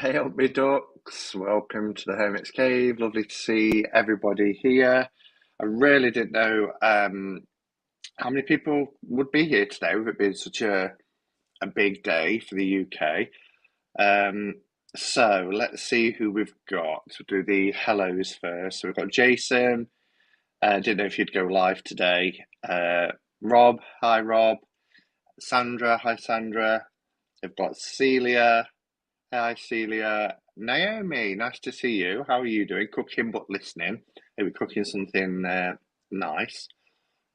Hey up, me ducks. Welcome to the Hermit's Cave. Lovely to see everybody here. I really didn't know how many people would be here today with it being such a big day for the UK. Um, so let's see who we've got. We'll do the hellos first. So we've got Jason. Didn't know if you'd go live today. Rob, hi Rob. Sandra, hi Sandra. We've got Celia. Hi, Celia. Naomi, nice to see you. How are you doing? Cooking but listening. Are we cooking something nice?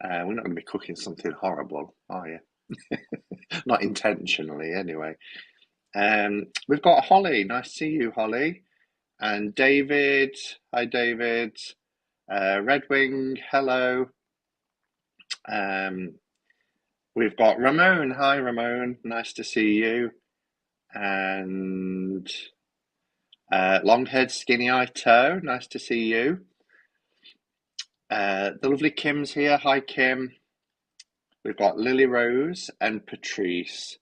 We're not going to be cooking something horrible, are you? Not intentionally, anyway. We've got Holly. Nice to see you, Holly. And David. Hi, David. Redwing, hello. Um, we've got Ramon. Hi, Ramon. Nice to see you. And long-haired, skinny-eyed toe. Nice to see you. The lovely Kim's here. Hi, Kim. We've got Lily Rose and Patrice.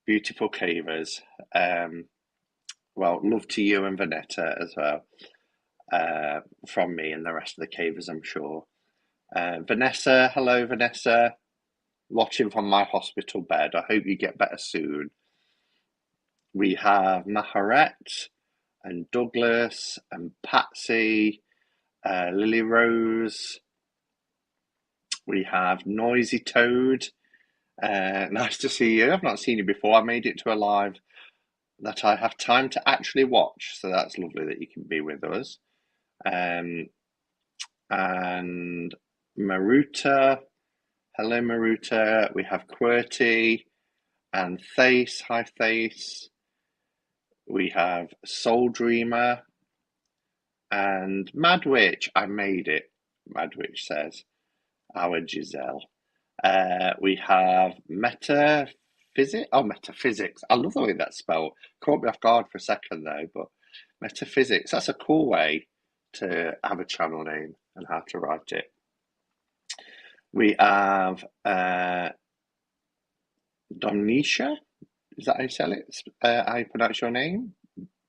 Beautiful cavers. Well, love to you and Vanetta as well. From me and the rest of the cavers, I'm sure. Vanessa, hello, Vanessa. Watching from my hospital bed. I hope you get better soon. We have Maharet and Douglas and Patsy, Lily Rose. We have Noisy Toad. Nice to see you. I've not seen you before. I made it to a live that I have time to actually watch, so that's lovely that you can be with us. And Maruta. Hello, Maruta. We have QWERTY and Thace. Hi, Thace. We have Soul Dreamer and Madwitch. I made it, Madwitch says. Our Giselle. We have Metaphysics. Oh, Metaphysics. I love the way that's spelled. Caught me off guard for a second though, but Metaphysics. That's a cool way to have a channel name and how to write it. We have Domnisha. Is that how you spell it? How you pronounce your name?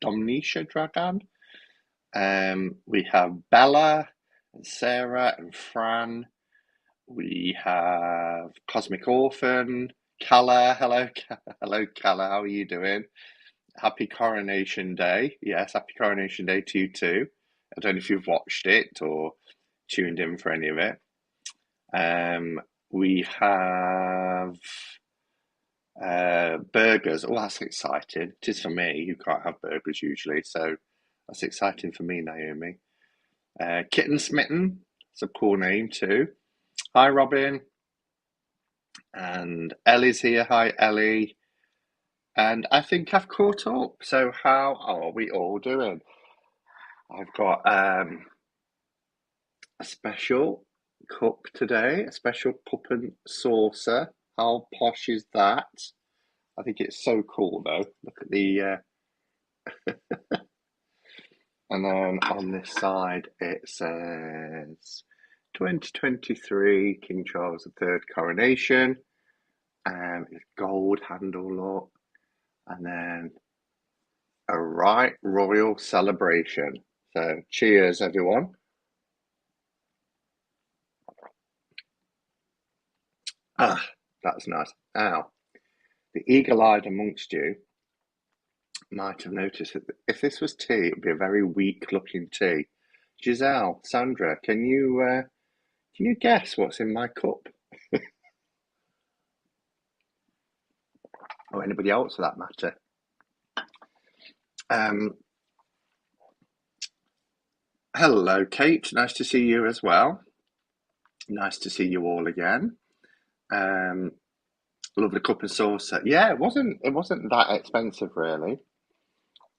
Domnisha Dragan. We have Bella and Sarah and Fran. We have Cosmic Orphan, Calla. Hello, hello, Calla. How are you doing? Happy Coronation Day. Yes, happy Coronation Day to you too. I don't know if you've watched it or tuned in for any of it. We have burgers. Oh, that's exciting. It is for me, who can't have burgers usually. So that's exciting for me, Naomi. Kitten Smitten. It's a cool name too. Hi, Robin. And Ellie's here. Hi, Ellie. And I think I've caught up. So how are we all doing? I've got a special cup today, a special cup and saucer. How posh is that? I think it's so cool though. Look at the and then on this side it says 2023 King Charles III Coronation. It's gold handle look. And then a right royal celebration. So cheers, everyone. Ah, that's nice. Now, the eagle-eyed amongst you might have noticed that if this was tea, it would be a very weak-looking tea. Giselle, Sandra, can you guess what's in my cup? Or anybody else for that matter? Hello, Kate. Nice to see you as well. Nice to see you all again. Lovely cup and saucer. Yeah, it wasn't that expensive really.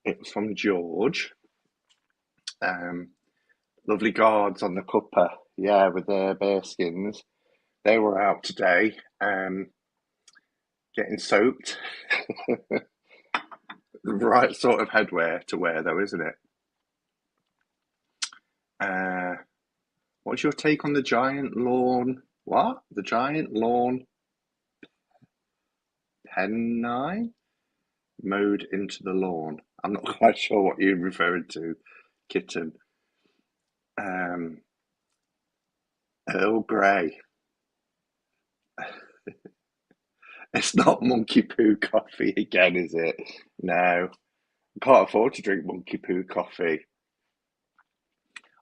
It was from George. Lovely guards on the Cuppa. Yeah, with their bear skins. They were out today, getting soaked. The right sort of headwear to wear though, isn't it? What's your take on the giant lawn? What? The giant lawn penine mode into the lawn. I'm not quite sure what you're referring to, kitten. Um, Earl Grey. It's not monkey poo coffee again, is it? No, I can't afford to drink monkey poo coffee.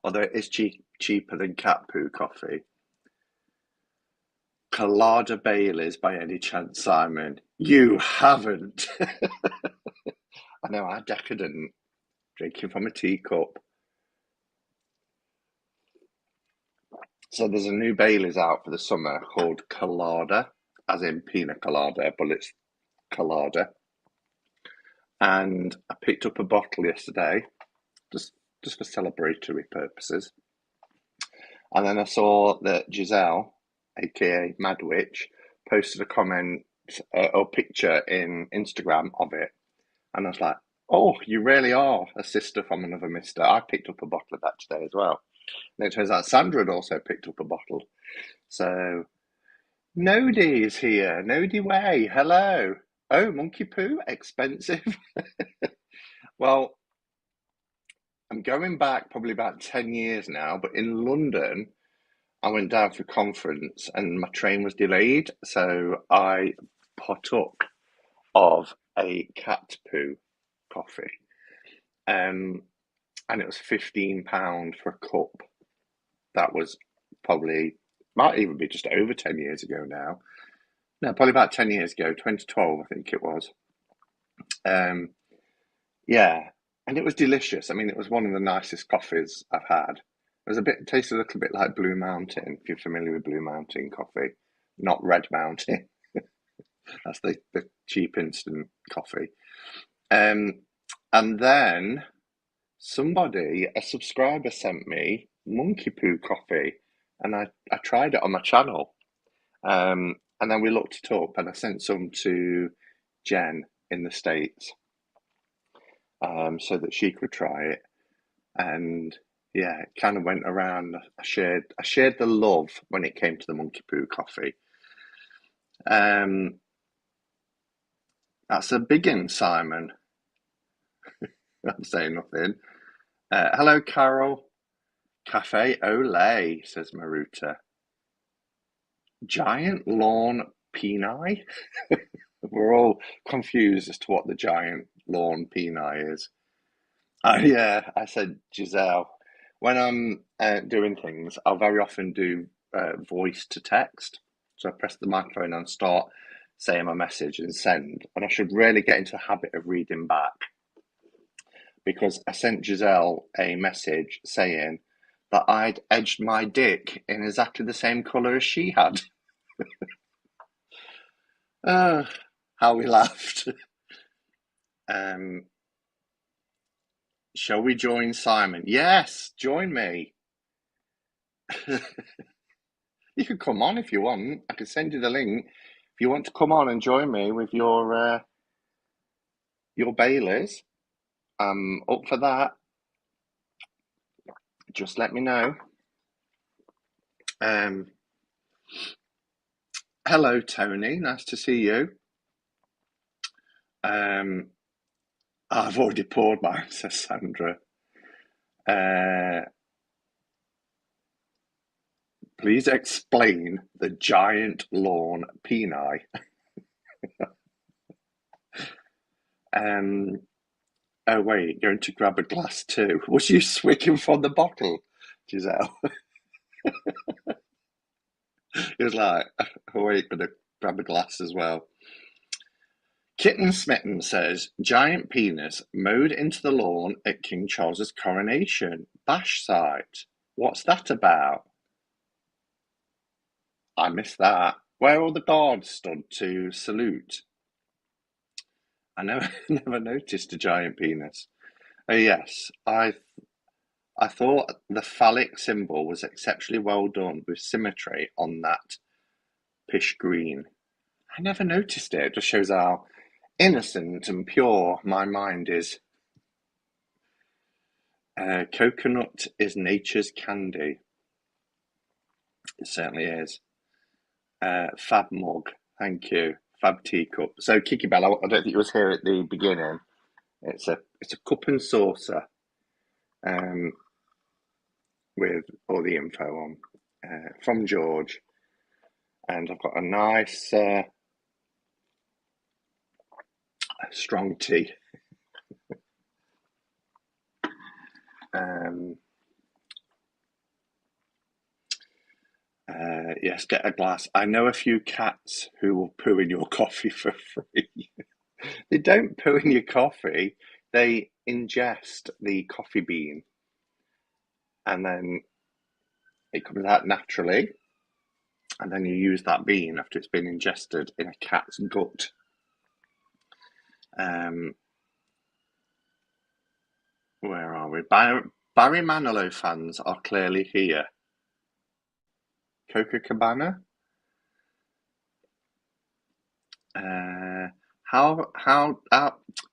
Although it is cheaper than cat poo coffee. Colada Baileys by any chance, Simon? You haven't. I know, how decadent. Drinking from a teacup. So there's a new Baileys out for the summer called Colada, as in pina colada, but it's Colada. And I picked up a bottle yesterday, just just for celebratory purposes. And then I saw that Giselle, aka Madwitch, posted a comment or picture in Instagram of it. And I was like, oh, you really are a sister from another mister. I picked up a bottle of that today as well. And it turns out Sandra had also picked up a bottle. So, Nody is here. Nody Way. Hello. Oh, monkey poo? Expensive? Well, I'm going back probably about 10 years now, but in London, I went down for a conference and my train was delayed. So I partook of a cat poo coffee. Um, and it was £15 for a cup. That was probably, might even be just over 10 years ago now. No, probably about 10 years ago, 2012, I think it was. Um, yeah, and it was delicious. I mean, it was one of the nicest coffees I've had. It was a bit, tasted a little bit like Blue Mountain, if you're familiar with Blue Mountain coffee, not Red Mountain. That's the cheap instant coffee. Um, and then somebody, a subscriber, sent me monkey poo coffee, and I tried it on my channel. And then we looked it up, and I sent some to Jen in the States, so that she could try it. And yeah, it kind of went around. I shared the love when it came to the monkey poo coffee. Um, that's a big one, Simon. I'm saying nothing. Hello, Carol. Cafe Olay, says Maruta. Giant lawn peni? We're all confused as to what the giant lawn peni is. Yeah, I said Giselle. When I'm doing things, I'll very often do voice to text. So I press the microphone and start saying my message and send. And I should really get into the habit of reading back because I sent Giselle a message saying that I'd edged my dick in exactly the same colour as she had. Uh, how we laughed. Um, shall we join Simon? Yes, join me. You can come on if you want. I can send you the link if you want to come on and join me with your Baileys. I'm up for that. Just let me know. Um, hello, Tony. Nice to see you. I've already poured mine, says Sandra. Please explain the giant lawn peni. Oh wait, going to grab a glass too. Was you swigging from the bottle, Giselle? It was like, oh wait, gonna grab a glass as well. Kitten Smitten says, giant penis mowed into the lawn at King Charles's coronation. Bash site. What's that about? I missed that. Where all the guards stood to salute. I never, never noticed a giant penis. Oh yes, I thought the phallic symbol was exceptionally well done with symmetry on that pish green. I never noticed it. It just shows how innocent and pure my mind is. Coconut is nature's candy. It certainly is. Fab mug, thank you. Fab teacup. So, Kiki Bell, I don't think you was here at the beginning. It's a cup and saucer um, with all the info on from George, and I've got a nice strong tea. Yes, get a glass. I know a few cats who will poo in your coffee for free. They don't poo in your coffee, they ingest the coffee bean and then it comes out naturally. And then you use that bean after it's been ingested in a cat's gut. Where are we? Barry Manilow fans are clearly here. Coca Cabana?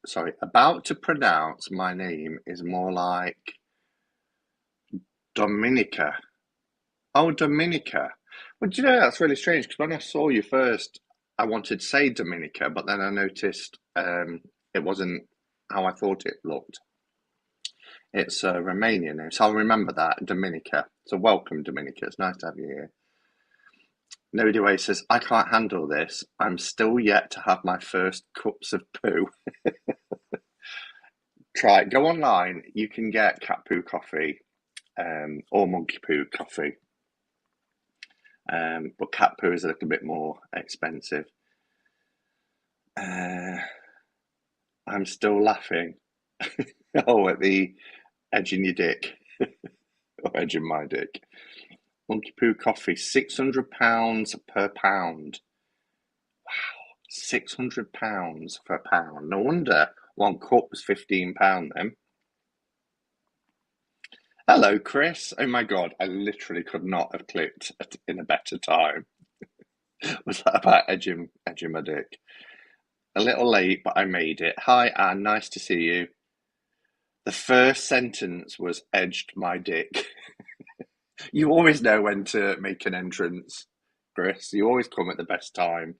Sorry, about to pronounce my name is more like Dominica. Oh, Dominica. Well, do you know that's really strange because when I saw you first, I wanted to say Dominica, but then I noticed it wasn't how I thought it looked. It's a Romanian name, so I'll remember that, Dominica. So welcome, Dominica. It's nice to have you here. Nobody Way says, I can't handle this. I'm still yet to have my first cups of poo. Try it. Go online. You can get cat poo coffee or monkey poo coffee. But cat poo is a little bit more expensive. I'm still laughing. Oh, at the edging your dick. Or edging my dick. Monkey poo coffee, £600 per pound. Wow, £600 for a pound. No wonder one cup was £15 then. Hello, Chris. Oh my God, I literally could not have clicked in a better time. Was that about edging my dick? A little late, but I made it. Hi, Anne. Nice to see you. The first sentence was edged my dick. You always know when to make an entrance, Chris. You always come at the best time.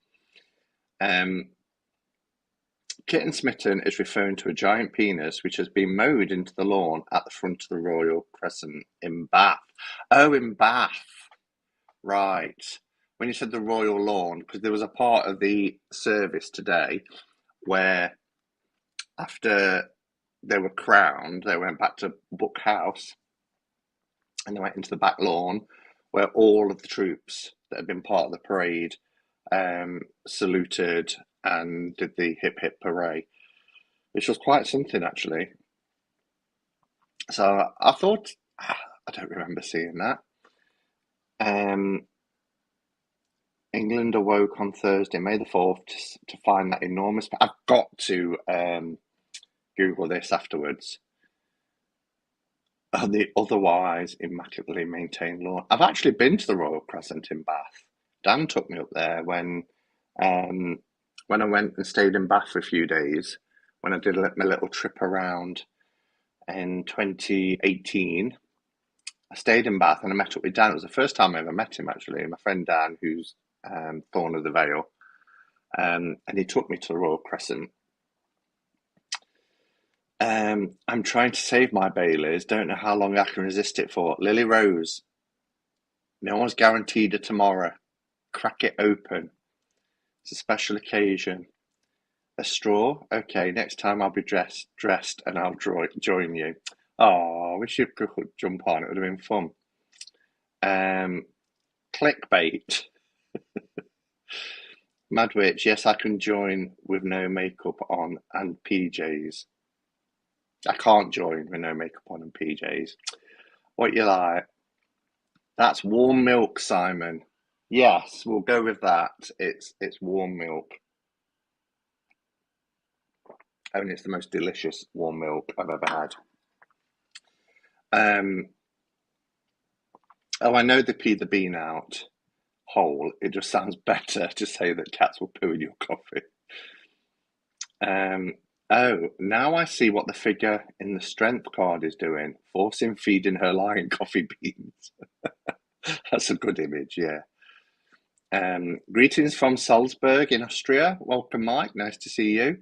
Kitten Smitten is referring to a giant penis which has been mowed into the lawn at the front of the Royal Crescent in Bath. Oh, in Bath. Right. When you said the Royal Lawn, because there was a part of the service today where after they were crowned, they went back to Buck House and they went into the back lawn where all of the troops that had been part of the parade saluted and did the hip hip hooray, which was quite something actually. So I thought, I don't remember seeing that. England awoke on Thursday, May the 4th, to find that enormous. I've got to Google this afterwards. The otherwise immaculately maintained lawn. I've actually been to the Royal Crescent in Bath. Dan took me up there when I went and stayed in Bath for a few days. When I did my little trip around in 2018, I stayed in Bath and I met up with Dan. It was the first time I ever met him, actually. My friend Dan, who's Thorn of the Vale, and he took me to the Royal Crescent. I'm trying to save my Baileys. Don't know how long I can resist it for. Lily Rose, no one's guaranteed a tomorrow. Crack it open. It's a special occasion. A straw? Okay, next time I'll be dressed and I'll join you. Oh, I wish you could jump on. It would have been fun. Clickbait. Madwitch, yes, I can join with no makeup on and PJs. I can't join with no makeup on and PJs. What you like? That's warm milk, Simon. Yes, we'll go with that. It's warm milk. And it's the most delicious warm milk I've ever had. Oh, I know they pee the bean out whole. It just sounds better to say that cats will poo in your coffee. Oh, now I see what the figure in the strength card is doing. Forcing feeding her lion coffee beans. That's a good image, yeah. Greetings from Salzburg in Austria. Welcome, Mike. Nice to see you.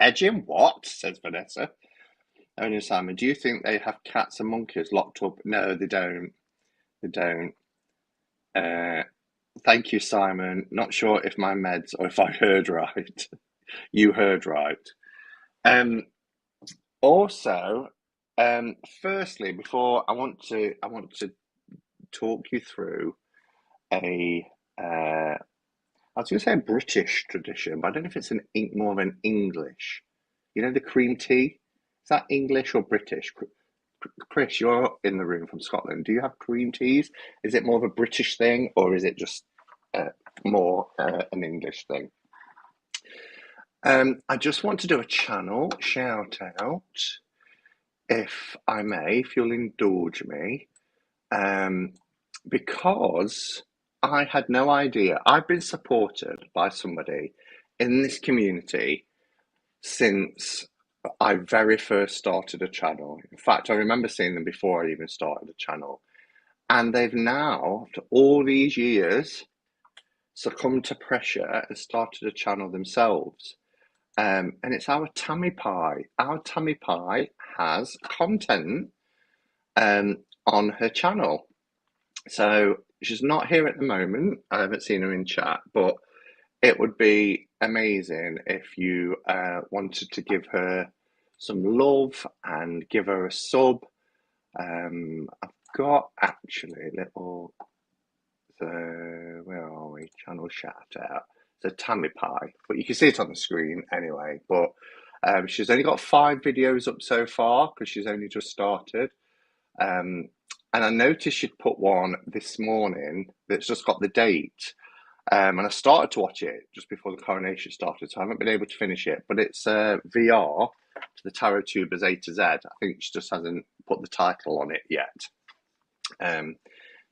Edging what? Says Vanessa. Only Simon, do you think they have cats and monkeys locked up? No, they don't. They don't. Uh, Thank you, Simon. Not sure if my meds or if I heard right. You heard right. Um, Also, firstly, before I want to talk you through a I was going to say a British tradition, but I don't know if it's more of an English. You know the cream tea? Is that English or British? Chris, you're in the room from Scotland. Do you have cream teas? Is it more of a British thing, or is it just uh, more an English thing? I just want to do a channel shout out, if I may, if you'll indulge me, um, because I had no idea. I've been supported by somebody in this community since I very first started a channel. In fact, I remember seeing them before I even started a channel. And they've now, after all these years, succumbed to pressure and started a channel themselves. And it's our Tammy Pie. Our Tammy Pie has content on her channel. So she's not here at the moment. I haven't seen her in chat, but it would be amazing if you wanted to give her some love and give her a sub. I've got actually a little, so where are we? Channel shout out. It's a Tammy Pie, but you can see it on the screen anyway. But she's only got 5 videos up so far because she's only just started. Um, and I noticed she'd put one this morning that's just got the date. And I started to watch it just before the coronation started, so I haven't been able to finish it. But it's VR to the Tarot Tubers A to Z. I think she just hasn't put the title on it yet.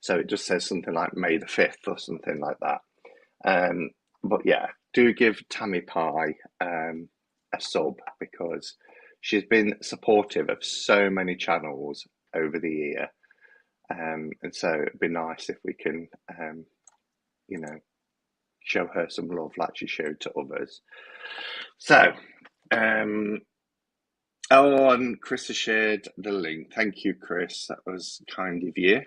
So it just says something like May the 5th or something like that. But yeah, do give Tammy Pie a sub because she's been supportive of so many channels over the year. And so it'd be nice if we can, you know, show her some love like she showed to others. So, oh, and Chris has shared the link. Thank you, Chris. That was kind of you.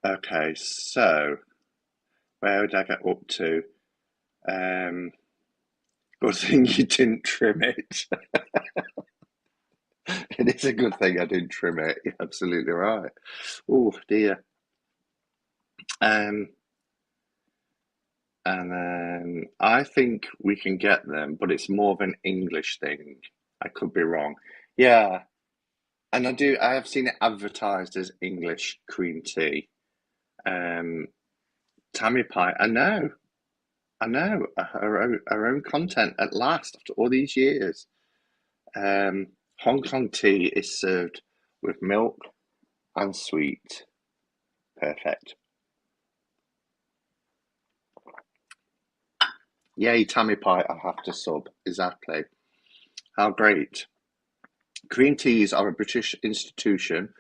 Okay, so where would I get up to? Good thing you didn't trim it. It is a good thing I didn't trim it. You're absolutely right. Oh dear. And then I think we can get them, but it's more of an English thing. I could be wrong. Yeah, and I have seen it advertised as English cream tea. Um, Tammy Pie, I know, her own content at last after all these years. Hong Kong tea is served with milk and sweet. Perfect. Yay, Tammy Pie, I have to sub. Exactly. How great. Cream teas are a British institution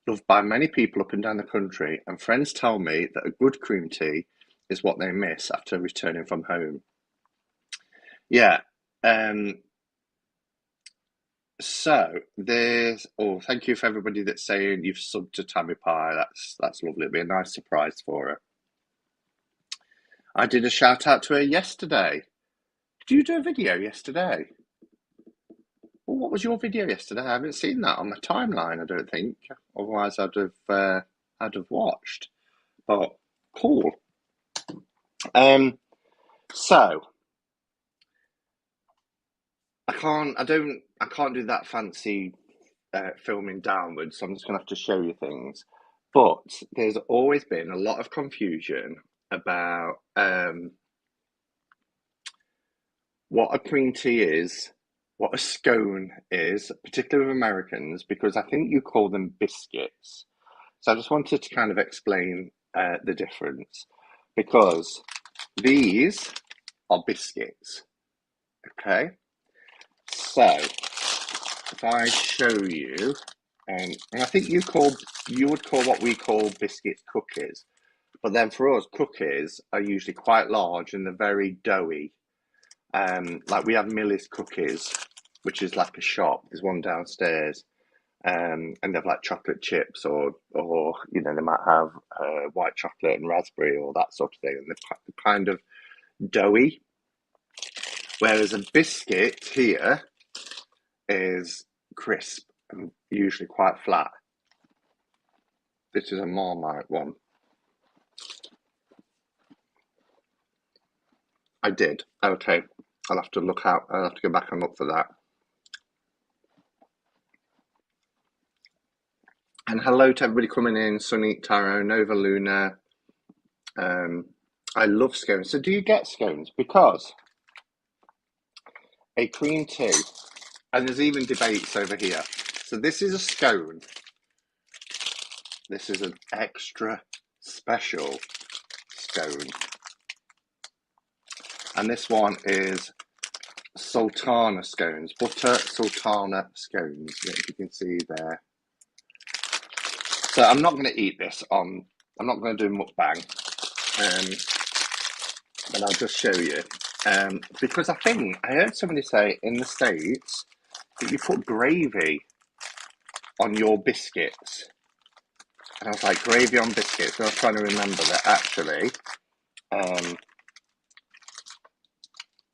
loved by many people up and down the country, and friends tell me that a good cream tea is what they miss after returning from home. Yeah. Um, so thank you for everybody that's saying you've subbed to Tammy Pie. That's lovely. It'll be a nice surprise for her. I did a shout out to her yesterday. Did you do a video yesterday? Well, what was your video yesterday? I haven't seen that on my timeline, I don't think. Otherwise, I'd have watched. But cool. So I can't do that fancy filming downwards. So I'm just gonna have to show you things. But there's always been a lot of confusion about what a cream tea is, what a scone is, particularly with Americans, because I think you call them biscuits. So I just wanted to kind of explain the difference because these are biscuits. Okay, so if I show you, and I think you would call what we call biscuits cookies, but then for us, cookies are usually quite large and they're very doughy. Like we have Millie's Cookies, which is like a shop. There's one downstairs, and they have like chocolate chips, or they might have white chocolate and raspberry or that sort of thing, and they're kind of doughy. Whereas a biscuit here is crisp and usually quite flat. This is a Marmite one. I did. Okay. I'll have to look out. I'll have to go back and look for that. And hello to everybody coming in. Sunny, Taro, Nova Luna. I love scones. So do you get scones? Because a cream tea, and there's even debates over here. So this is a scone. This is an extra special scone. And this one is sultana scones, butter sultana scones, if you can see there. So I'm not going to eat this I'm not going to do mukbang, but I'll just show you. Because I heard somebody say in the States that you put gravy on your biscuits. And I was like, gravy on biscuits? And I was trying to remember that actually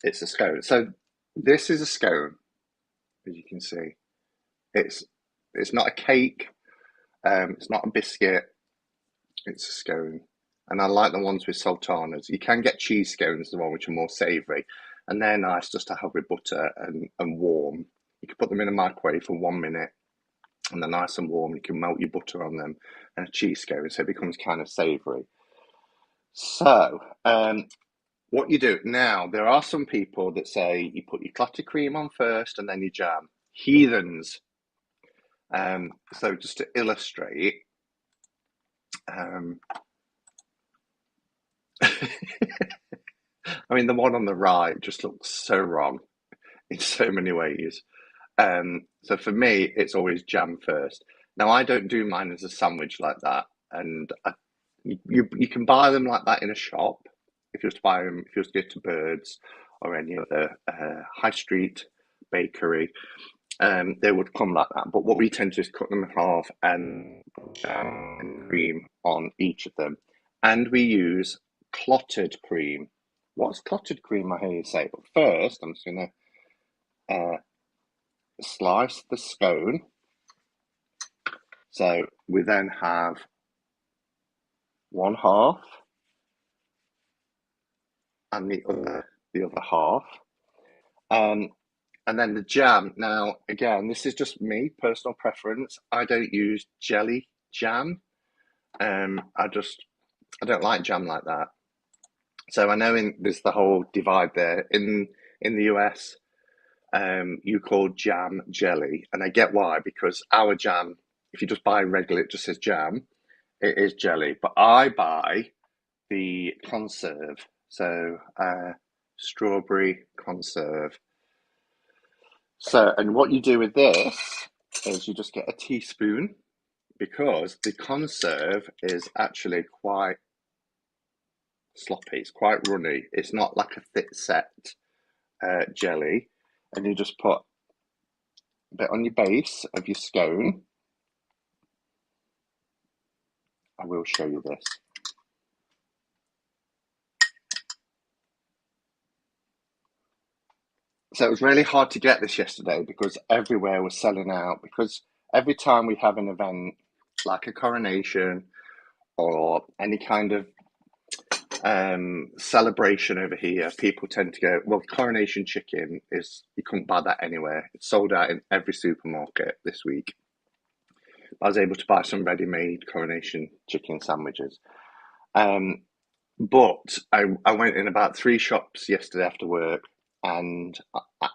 it's a scone. So this is a scone, as you can see. It's not a cake, it's not a biscuit, it's a scone. And I like the ones with sultanas. You can get cheese scones, the one which are more savoury, and they're nice just to have with butter and warm. You can put them in a microwave for 1 minute, and they're nice and warm. You can melt your butter on them, and a cheese scone, so it becomes kind of savoury. So, what you do now, there are some people that say you put your clotted cream on first and then your jam. Heathens. So just to illustrate, I mean, the one on the right just looks so wrong in so many ways. So for me, it's always jam first. Now, I don't do mine as a sandwich like that, and you can buy them like that in a shop. If you was to buy them, if you was to go to Birds or any other high street bakery, they would come like that. But what we tend to do is cut them in half and put jam and cream on each of them, and we use clotted cream. What's clotted cream? I hear you say. But first, I'm just going to slice the scone. So we then have one half and the other half. And then the jam. Now, again, this is just me, personal preference. I don't use jelly jam. I don't like jam like that. So I know there's the whole divide there. In the US, you call jam jelly, and I get why, because our jam, if you just buy regular, it just says jam, it is jelly. But I buy the conserve, so strawberry conserve. So, and what you do with this is you just get a teaspoon, because the conserve is actually quite sloppy, it's quite runny, it's not like a thick set jelly, and you just put a bit on your base of your scone. I will show you this. So it was really hard to get this yesterday because everywhere was selling out, because every time we have an event like a coronation or any kind of celebration over here, people tend to go, well, coronation chicken is, you couldn't buy that anywhere. It's sold out in every supermarket this week. I was able to buy some ready-made coronation chicken sandwiches. But I went in about 3 shops yesterday after work, and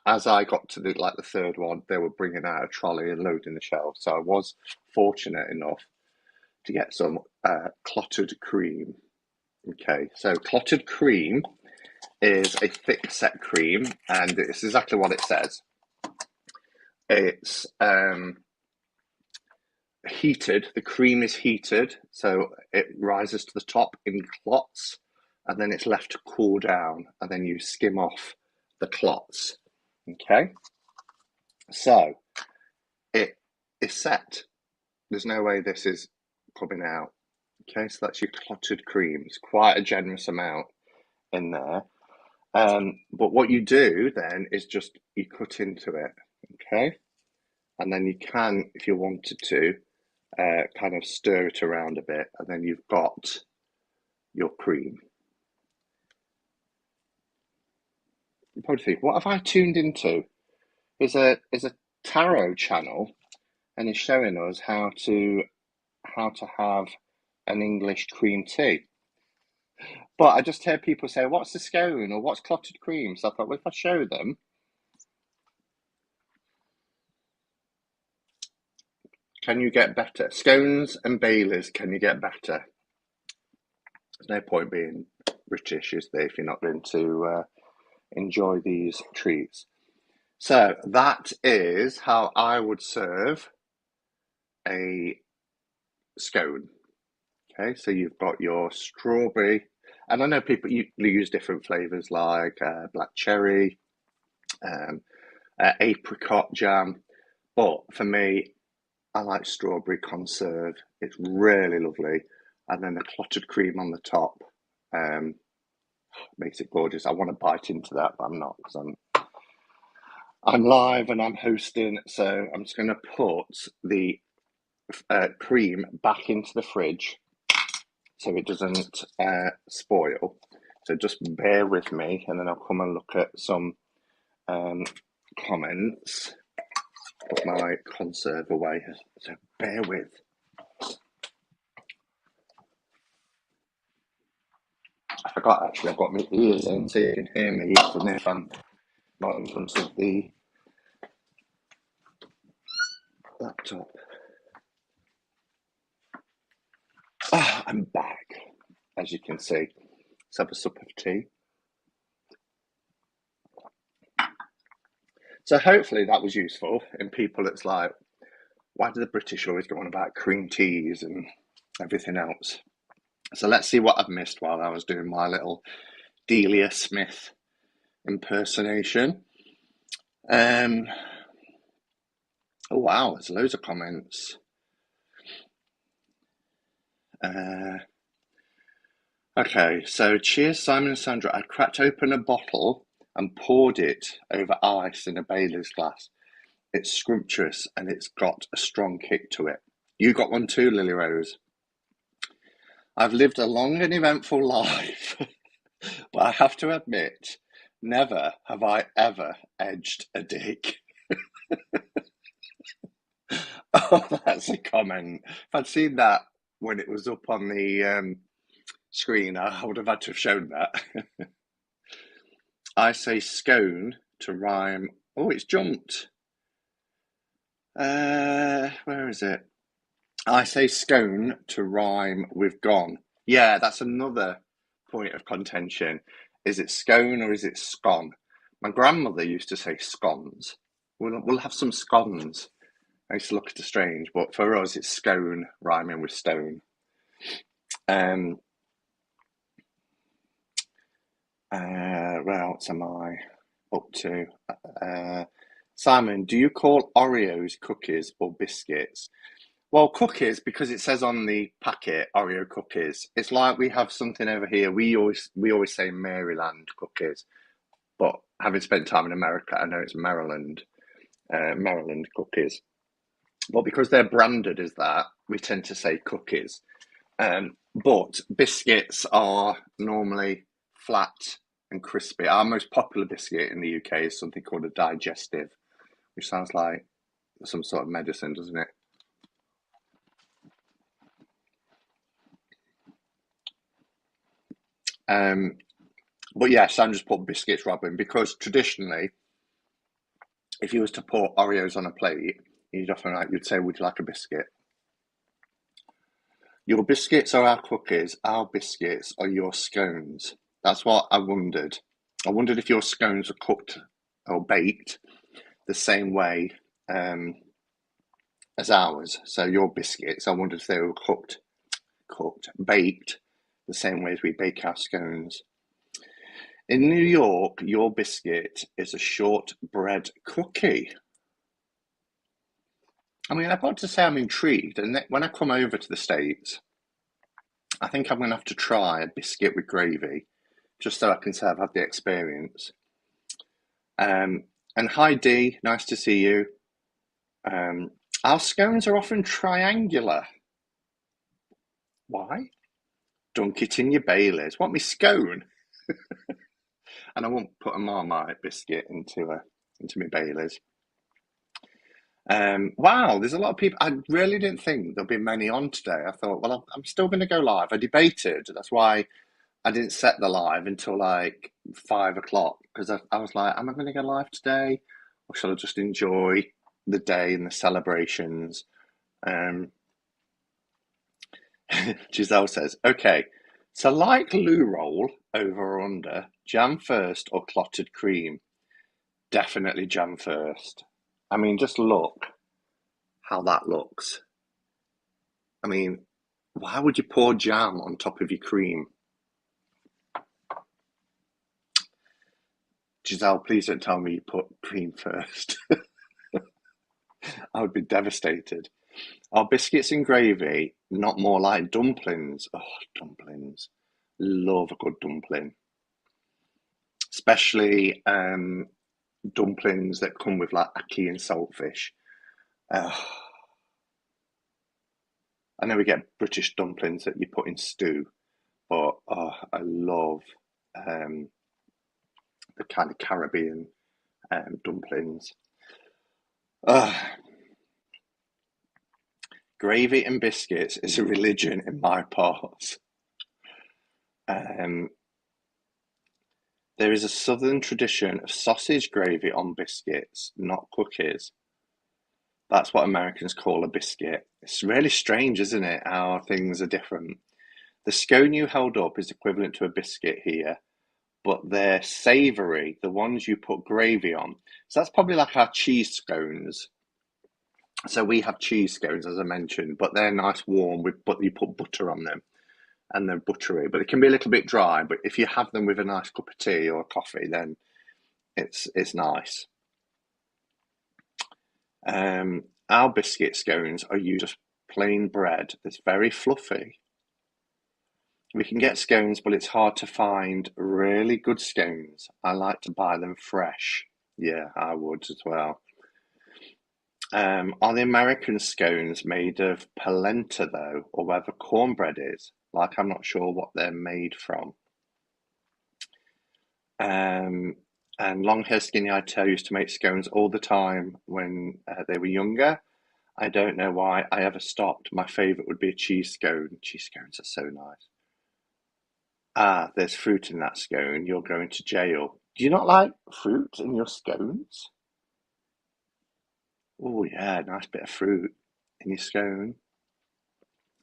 as I got to the third one, they were bringing out a trolley and loading the shelves. So I was fortunate enough to get some clotted cream. Okay, so clotted cream is a thick set cream, and it's exactly what it says. It's heated, the cream is heated, so it rises to the top in clots, and then it's left to cool down, and then you skim off the clots. Okay, so it is set. There's no way this is coming out. Okay, so that's your clotted cream. It's quite a generous amount in there. But what you do then is just you cut into it. Okay, and then you can, if you wanted to, kind of stir it around a bit, and then you've got your cream. You probably think, what have I tuned into? Is a tarot channel, and it's showing us how to have an English cream tea. But I just hear people say, "What's a scone?" or "What's clotted cream?" So I thought, well, if I show them, can you get better? Scones and Baileys, can you get better? There's no point being British, is there, if you're not going to enjoy these treats. So that is how I would serve a scone. Okay, so you've got your strawberry, and I know people use different flavors like black cherry, apricot jam, but for me, I like strawberry conserve. It's really lovely, and then the clotted cream on the top makes it gorgeous. I want to bite into that, but I'm not because I'm live and I'm hosting, so I'm just going to put the cream back into the fridge so it doesn't spoil. So just bear with me, and then I'll come and look at some comments. Put my conserve away, so bear with. I forgot actually, I've got my ears in so you can hear me even if I'm not in front of the laptop. I'm back, as you can see. Let's have a sup of tea. So hopefully that was useful in people. It's like, why do the British always go on about cream teas and everything else? So let's see what I've missed while I was doing my little Delia Smith impersonation. Oh wow, there's loads of comments. Okay, so cheers, Simon and Sandra. I cracked open a bottle and poured it over ice in a Bailey's glass. It's scrumptious and it's got a strong kick to it. You got one too, Lily Rose. I've lived a long and eventful life, but I have to admit, never have I ever edged a dick. Oh, that's a comment. If I'd seen that when it was up on the screen, I would have had to have shown that. I say scone to rhyme. Oh, it's jumped. Where is it? I say scone to rhyme with gone. Yeah, that's another point of contention. Is it scone or is it scone? My grandmother used to say scones. We'll have some scones. I used to look at it strange, but for us, it's scone rhyming with stone. Where else am I up to? Simon, do you call Oreos cookies or biscuits? Well, cookies, because it says on the packet Oreo cookies. It's like we have something over here. We always say Maryland cookies, but having spent time in America, I know it's Maryland cookies. But because they're branded as that, we tend to say cookies. But biscuits are normally flat and crispy. Our most popular biscuit in the UK is something called a digestive, which sounds like some sort of medicine, doesn't it? But yes, I'm just put biscuits, Robin, because traditionally, if you was to put Oreos on a plate, you'd say, "Would you like a biscuit?" Your biscuits are our cookies. Our biscuits are your scones. That's what I wondered. I wondered if your scones were cooked or baked the same way as ours. So your biscuits, I wondered if they were baked the same way as we bake our scones. In New York, your biscuit is a shortbread cookie. I mean, I've got to say I'm intrigued, and when I come over to the States, I think I'm going to have to try a biscuit with gravy, just so I can say I've had the experience. And hi Dee, nice to see you. Um, our scones are often triangular. Why? Dunk it in your Baileys. Want me scone? And I won't put a Marmite biscuit into my Baileys. Wow, there's a lot of people. I really didn't think there'll be many on today. I thought, well, I'm still going to go live. I debated. That's why I didn't set the live until like 5 o'clock because I was like, am I going to go live today, or shall I just enjoy the day and the celebrations? Um, Giselle says, okay, so like loo roll over or under, jam first or clotted cream? Definitely jam first. I mean, just look how that looks. I mean, why would you pour jam on top of your cream? Giselle, please don't tell me you put cream first. I would be devastated. Are biscuits and gravy not more like dumplings? Oh, dumplings. Love a good dumpling. Especially dumplings that come with like ackee and saltfish. Oh, I know we get British dumplings that you put in stew, but oh, I love the kind of Caribbean dumplings. Gravy and biscuits is a religion in my parts. Um, there is a southern tradition of sausage gravy on biscuits, not cookies. That's what Americans call a biscuit. It's really strange, isn't it, how things are different. The scone you held up is equivalent to a biscuit here, but they're savoury, the ones you put gravy on. So that's probably like our cheese scones. So we have cheese scones, as I mentioned, but they're nice warm, but you put butter on them and they're buttery, but it can be a little bit dry. But if you have them with a nice cup of tea or coffee, then it's nice. Our biscuit scones are used as plain bread that's very fluffy. We can get scones, but it's hard to find really good scones. I like to buy them fresh. Yeah, I would as well. Are the American scones made of polenta though, or whether cornbread is? Like, I'm not sure what they're made from. And long hair, skinny eyed tail used to make scones all the time when they were younger. I don't know why I ever stopped. My favourite would be a cheese scone. Cheese scones are so nice. Ah, there's fruit in that scone. You're going to jail. Do you not like fruit in your scones? Oh, yeah, nice bit of fruit in your scone.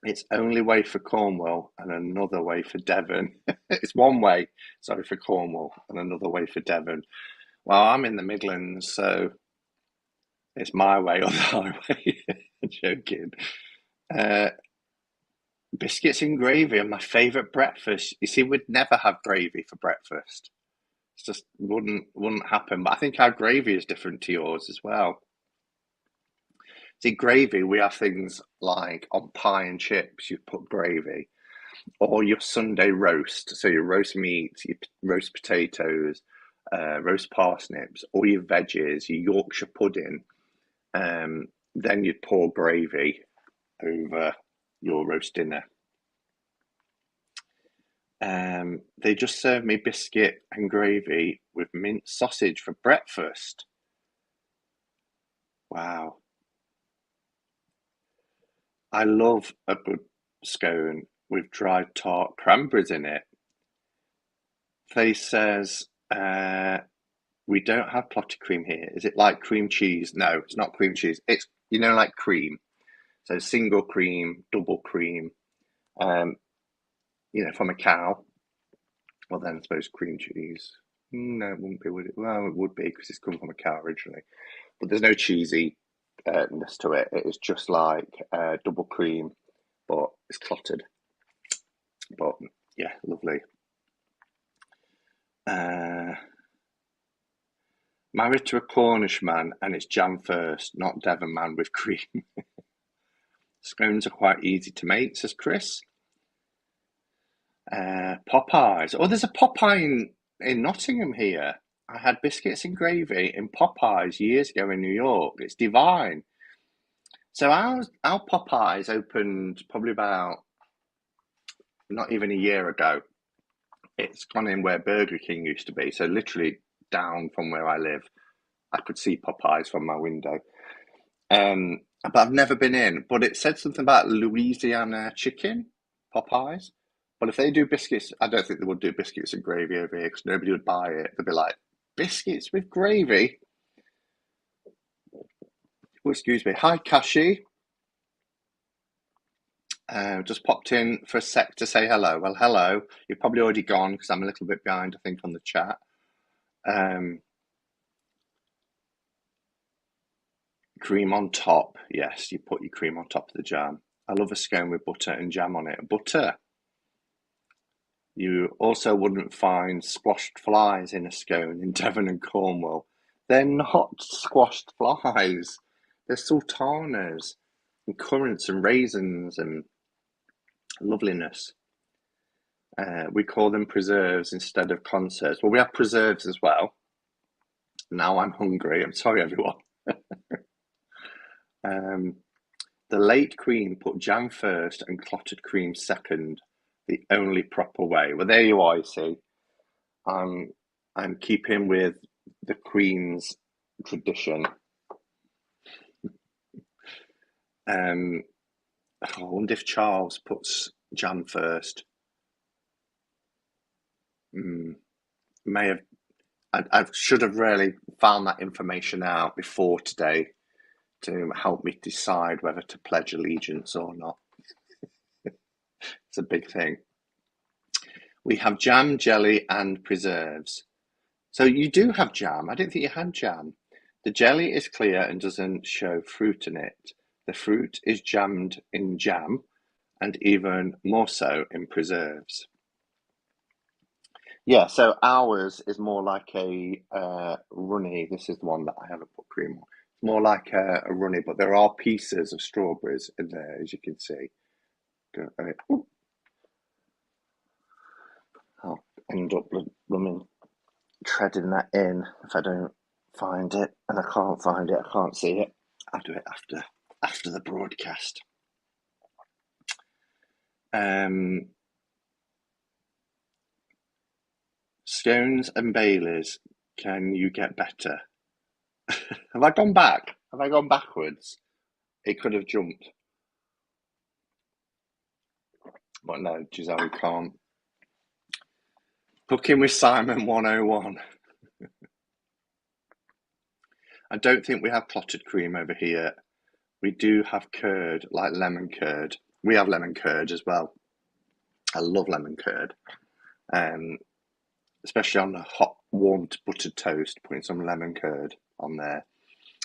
It's only way for Cornwall and another way for Devon. It's one way, sorry, for Cornwall and another way for Devon. Well, I'm in the Midlands, so it's my way or the highway. Joking. Uh, Biscuits and gravy are my favourite breakfast. You see, we'd never have gravy for breakfast. It just wouldn't happen. But I think our gravy is different to yours as well. See, gravy, we have things like on pie and chips, you put gravy, or your Sunday roast. So your roast meat, your roast potatoes, roast parsnips, all your veggies, your Yorkshire pudding. Then you'd pour gravy over your roast dinner. They just served me biscuit and gravy with minced sausage for breakfast. Wow. I love a good scone with dried tart cranberries in it. Faye says, we don't have clotted cream here. Is it like cream cheese? No, it's not cream cheese. It's, like cream. So single cream, double cream, um, from a cow. Well, then I suppose cream cheese. No, it wouldn't be, would it? Well, it would be because it's come from a cow originally. But there's no cheesiness to it. It is just like double cream, but it's clotted. But yeah, lovely. Married to a Cornish man and it's jam first, not Devon man with cream. Scones are quite easy to make, says Chris. Popeyes. Oh, there's a Popeye in Nottingham here. I had biscuits and gravy in Popeyes years ago in New York. It's divine. So our Popeyes opened probably about not even a year ago. It's gone in where Burger King used to be. So literally down from where I live, I could see Popeyes from my window. But I've never been in. But it said something about Louisiana chicken, Popeyes. But if they do biscuits, I don't think they would do biscuits and gravy over here because nobody would buy it. They'd be like, biscuits with gravy? Oh, excuse me. Hi, Kashi. Just popped in for a sec to say hello. Well, hello. You're probably already gone because I'm a little bit behind, I think, on the chat. Cream on top. Yes, you put your cream on top of the jam. I love a scone with butter and jam on it. Butter. You also wouldn't find squashed flies in a scone in Devon and Cornwall. They're not squashed flies. They're sultanas and currants and raisins and loveliness. We call them preserves instead of conserves. Well, we have preserves as well. Now I'm hungry. I'm sorry, everyone. The late queen put jam first and clotted cream second, the only proper way. Well, there you are, you see. I'm keeping with the queen's tradition. I wonder if Charles puts jam first. May have. I should have really found that information out before today to help me decide whether to pledge allegiance or not. It's a big thing. We have jam, jelly, and preserves. So you do have jam. I didn't think you had jam. The jelly is clear and doesn't show fruit in it. The fruit is jammed in jam and even more so in preserves. Yeah, so ours is more like a runny. This is the one that I haven't put cream on. It's more like a runny, but there are pieces of strawberries in there, as you can see. I'll end up treading that in if I don't find it, and I can't find it. I can't see it. I'll do it after the broadcast. Scones and Baileys, can you get better? Have I gone back? Have I gone backwards? It could have jumped. But no, Giselle can't. Cooking with Simon 101. I don't think we have clotted cream over here. We do have curd, like lemon curd. We have lemon curd as well. I love lemon curd. Especially on a hot, warmed buttered toast, putting some lemon curd on there.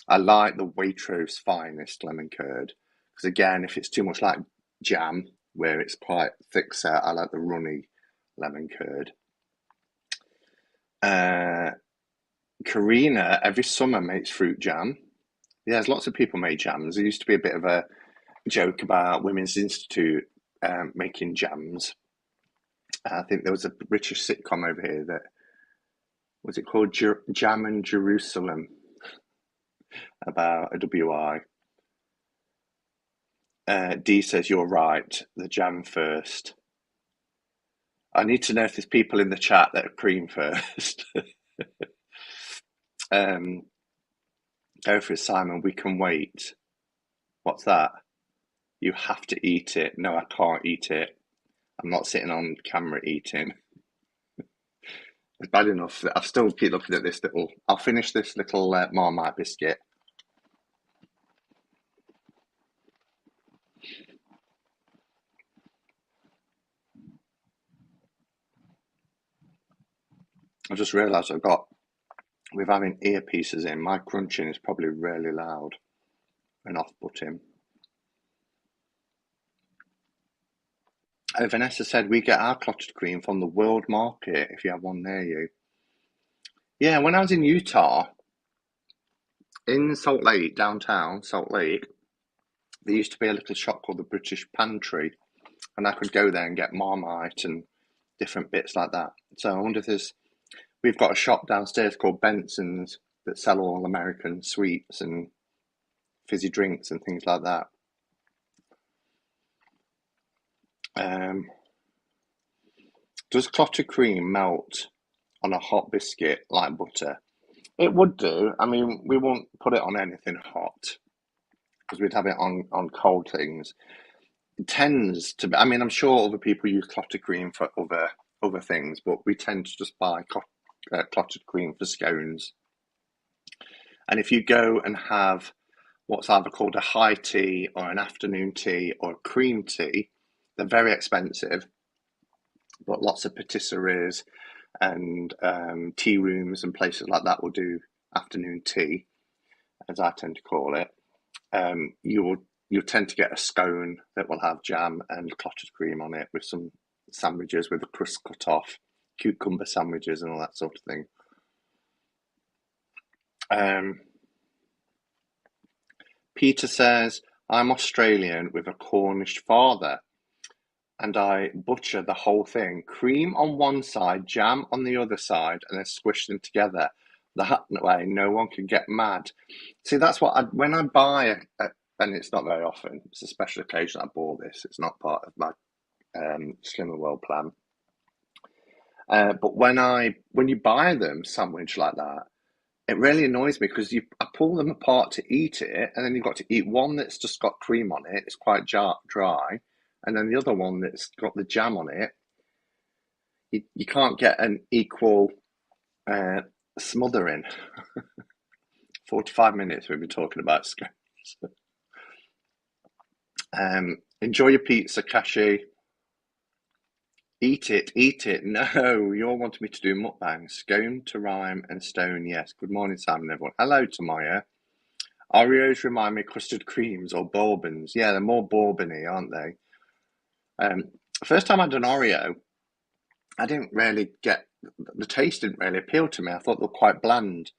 I like the Waitrose Finest lemon curd because, again, if it's too much like jam, where it's quite thick set, I like the runny lemon curd. Karina every summer makes fruit jam. Yeah, there's lots of people make jams. There used to be a bit of a joke about Women's Institute making jams. I think there was a British sitcom over here that was it called Jam and Jerusalem about a WI. D says you're right. The jam first. I need to know if there's people in the chat that are cream first. Go for it, Simon. We can wait. What's that? You have to eat it. No, I can't eat it. I'm not sitting on camera eating. It's bad enough that I've still keep looking at this little. I'll finish this little Marmite biscuit. I just realised with having earpieces in, my crunching is probably really loud and off-putting. Vanessa said we get our clotted cream from the World Market if you have one near you. Yeah, when I was in Utah, in Salt Lake, downtown Salt Lake, there used to be a little shop called the British Pantry, and I could go there and get Marmite and different bits like that. So I wonder if we've got a shop downstairs called Benson's that sell all American sweets and fizzy drinks and things like that. Um, does clotted cream melt on a hot biscuit like butter? It would do. I mean, we won't put it on anything hot because we'd have it on cold things. It tends to be, I mean, I'm sure other people use clotted cream for other things, but we tend to just buy clotted cream for scones. And if you go and have what's either called a high tea or an afternoon tea or a cream tea, they're very expensive, but lots of patisseries and tea rooms and places like that will do afternoon tea, as I tend to call it. You'll tend to get a scone that will have jam and clotted cream on it with some sandwiches with the crust cut off, cucumber sandwiches and all that sort of thing. Peter says, I'm Australian with a Cornish father, and I butcher the whole thing. Cream on one side, jam on the other side, and then squish them together. That way, no one can get mad. See, that's what when I buy and it's not very often. It's a special occasion I bought this. It's not part of my Slimmer World plan. But when you buy them sandwich like that, it really annoys me because I pull them apart to eat it, and then you've got to eat one that's just got cream on it. It's quite dry, and then the other one that's got the jam on it. You can't get an equal smothering. 45 minutes we've been talking about scones. Enjoy your pizza, Kashi. Eat it. No, you're wanting me to do mukbang. Scone to rhyme and stone, yes. Good morning, Simon, everyone. Hello, Tamaya. Oreos remind me of custard creams or bourbons. Yeah, they're more bourbony, aren't they? First time I had an Oreo, I didn't really get the taste didn't really appeal to me. I thought they were quite bland.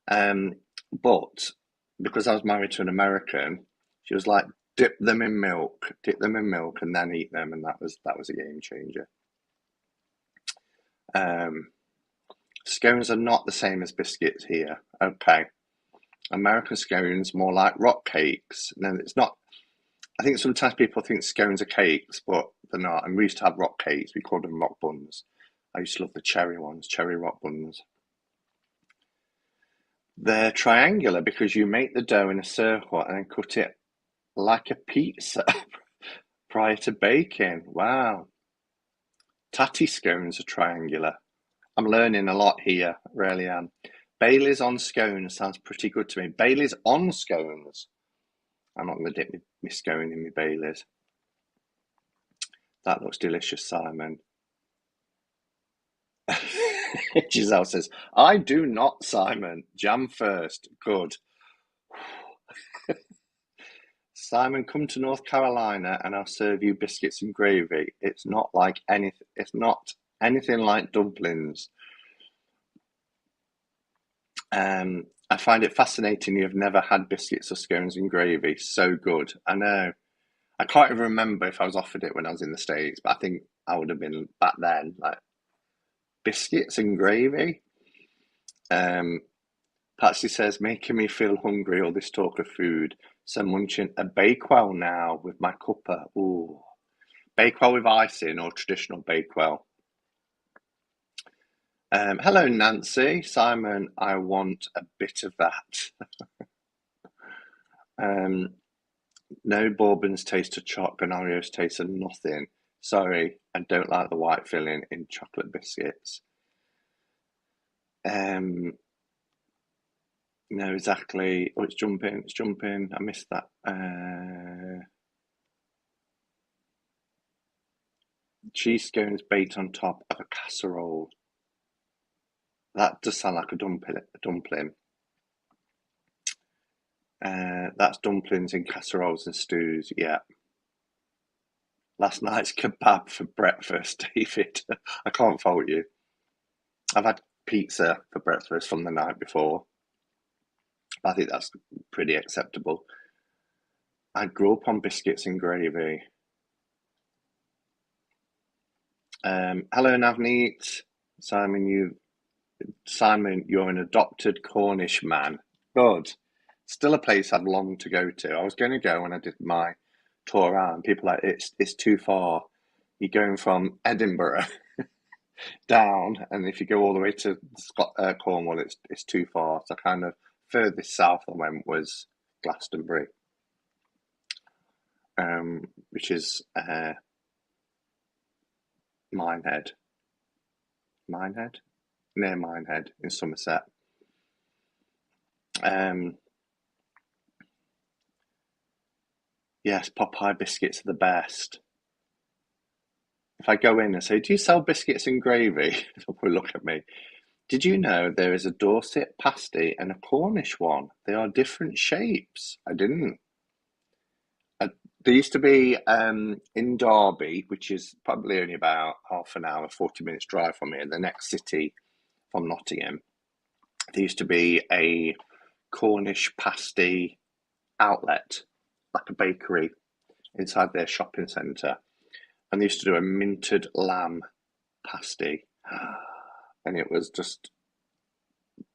But because I was married to an American, she was like, dip them in milk, and then eat them, and that was a game changer. Scones are not the same as biscuits here. Okay. American scones more like rock cakes. No, it's not. I think sometimes people think scones are cakes, but they're not. And we used to have rock cakes. We called them rock buns. I used to love the cherry ones, cherry rock buns. They're triangular because you make the dough in a circle and then cut it like a pizza prior to baking. Wow. Tatty scones are triangular. I'm learning a lot here, really am. Bailey's on scones sounds pretty good to me. Bailey's on scones. I'm not going to dip my scone in my Bailey's. That looks delicious, Simon. Giselle says, I do not, Simon. Jam first. Good. Simon, come to North Carolina and I'll serve you biscuits and gravy. It's not anything like dumplings. I find it fascinating you've never had biscuits or scones and gravy. So good. I know. I can't even remember if I was offered it when I was in the States, but I think I would have been back then, like biscuits and gravy. Patsy says, making me feel hungry, all this talk of food. So munching a Bakewell now with my cuppa. Ooh. Bakewell with icing or traditional Bakewell. Hello, Nancy. Simon, I want a bit of that. No bourbons taste of chocolate and Oreos taste of nothing. Sorry, I don't like the white filling in chocolate biscuits. No, exactly. Oh, it's jumping. I missed that. Cheese scones baked on top of a casserole. That does sound like a dumpling. That's dumplings in casseroles and stews, yeah. Last night's kebab for breakfast, David. I can't fault you. I've had pizza for breakfast from the night before. I think that's pretty acceptable. I grew up on biscuits and gravy. Hello, Navneet. Simon, you're an adopted Cornish man. Good. Still a place I'd long to go to. I was going to go when I did my tour around. People are like it's too far. You're going from Edinburgh down, and if you go all the way to Cornwall, it's too far. So kind of furthest south I went was Glastonbury, which is Minehead, near Minehead in Somerset. Yes, Popeye biscuits are the best. If I go in and say, "Do you sell biscuits and gravy?" They'll probably look at me. Did you know there is a Dorset pasty and a Cornish one? They are different shapes. I didn't. There used to be in Derby, which is probably only about half an hour, 40 minutes drive from here, the next city from Nottingham. There used to be a Cornish pasty outlet, like a bakery, inside their shopping centre. And they used to do a minted lamb pasty. And it was just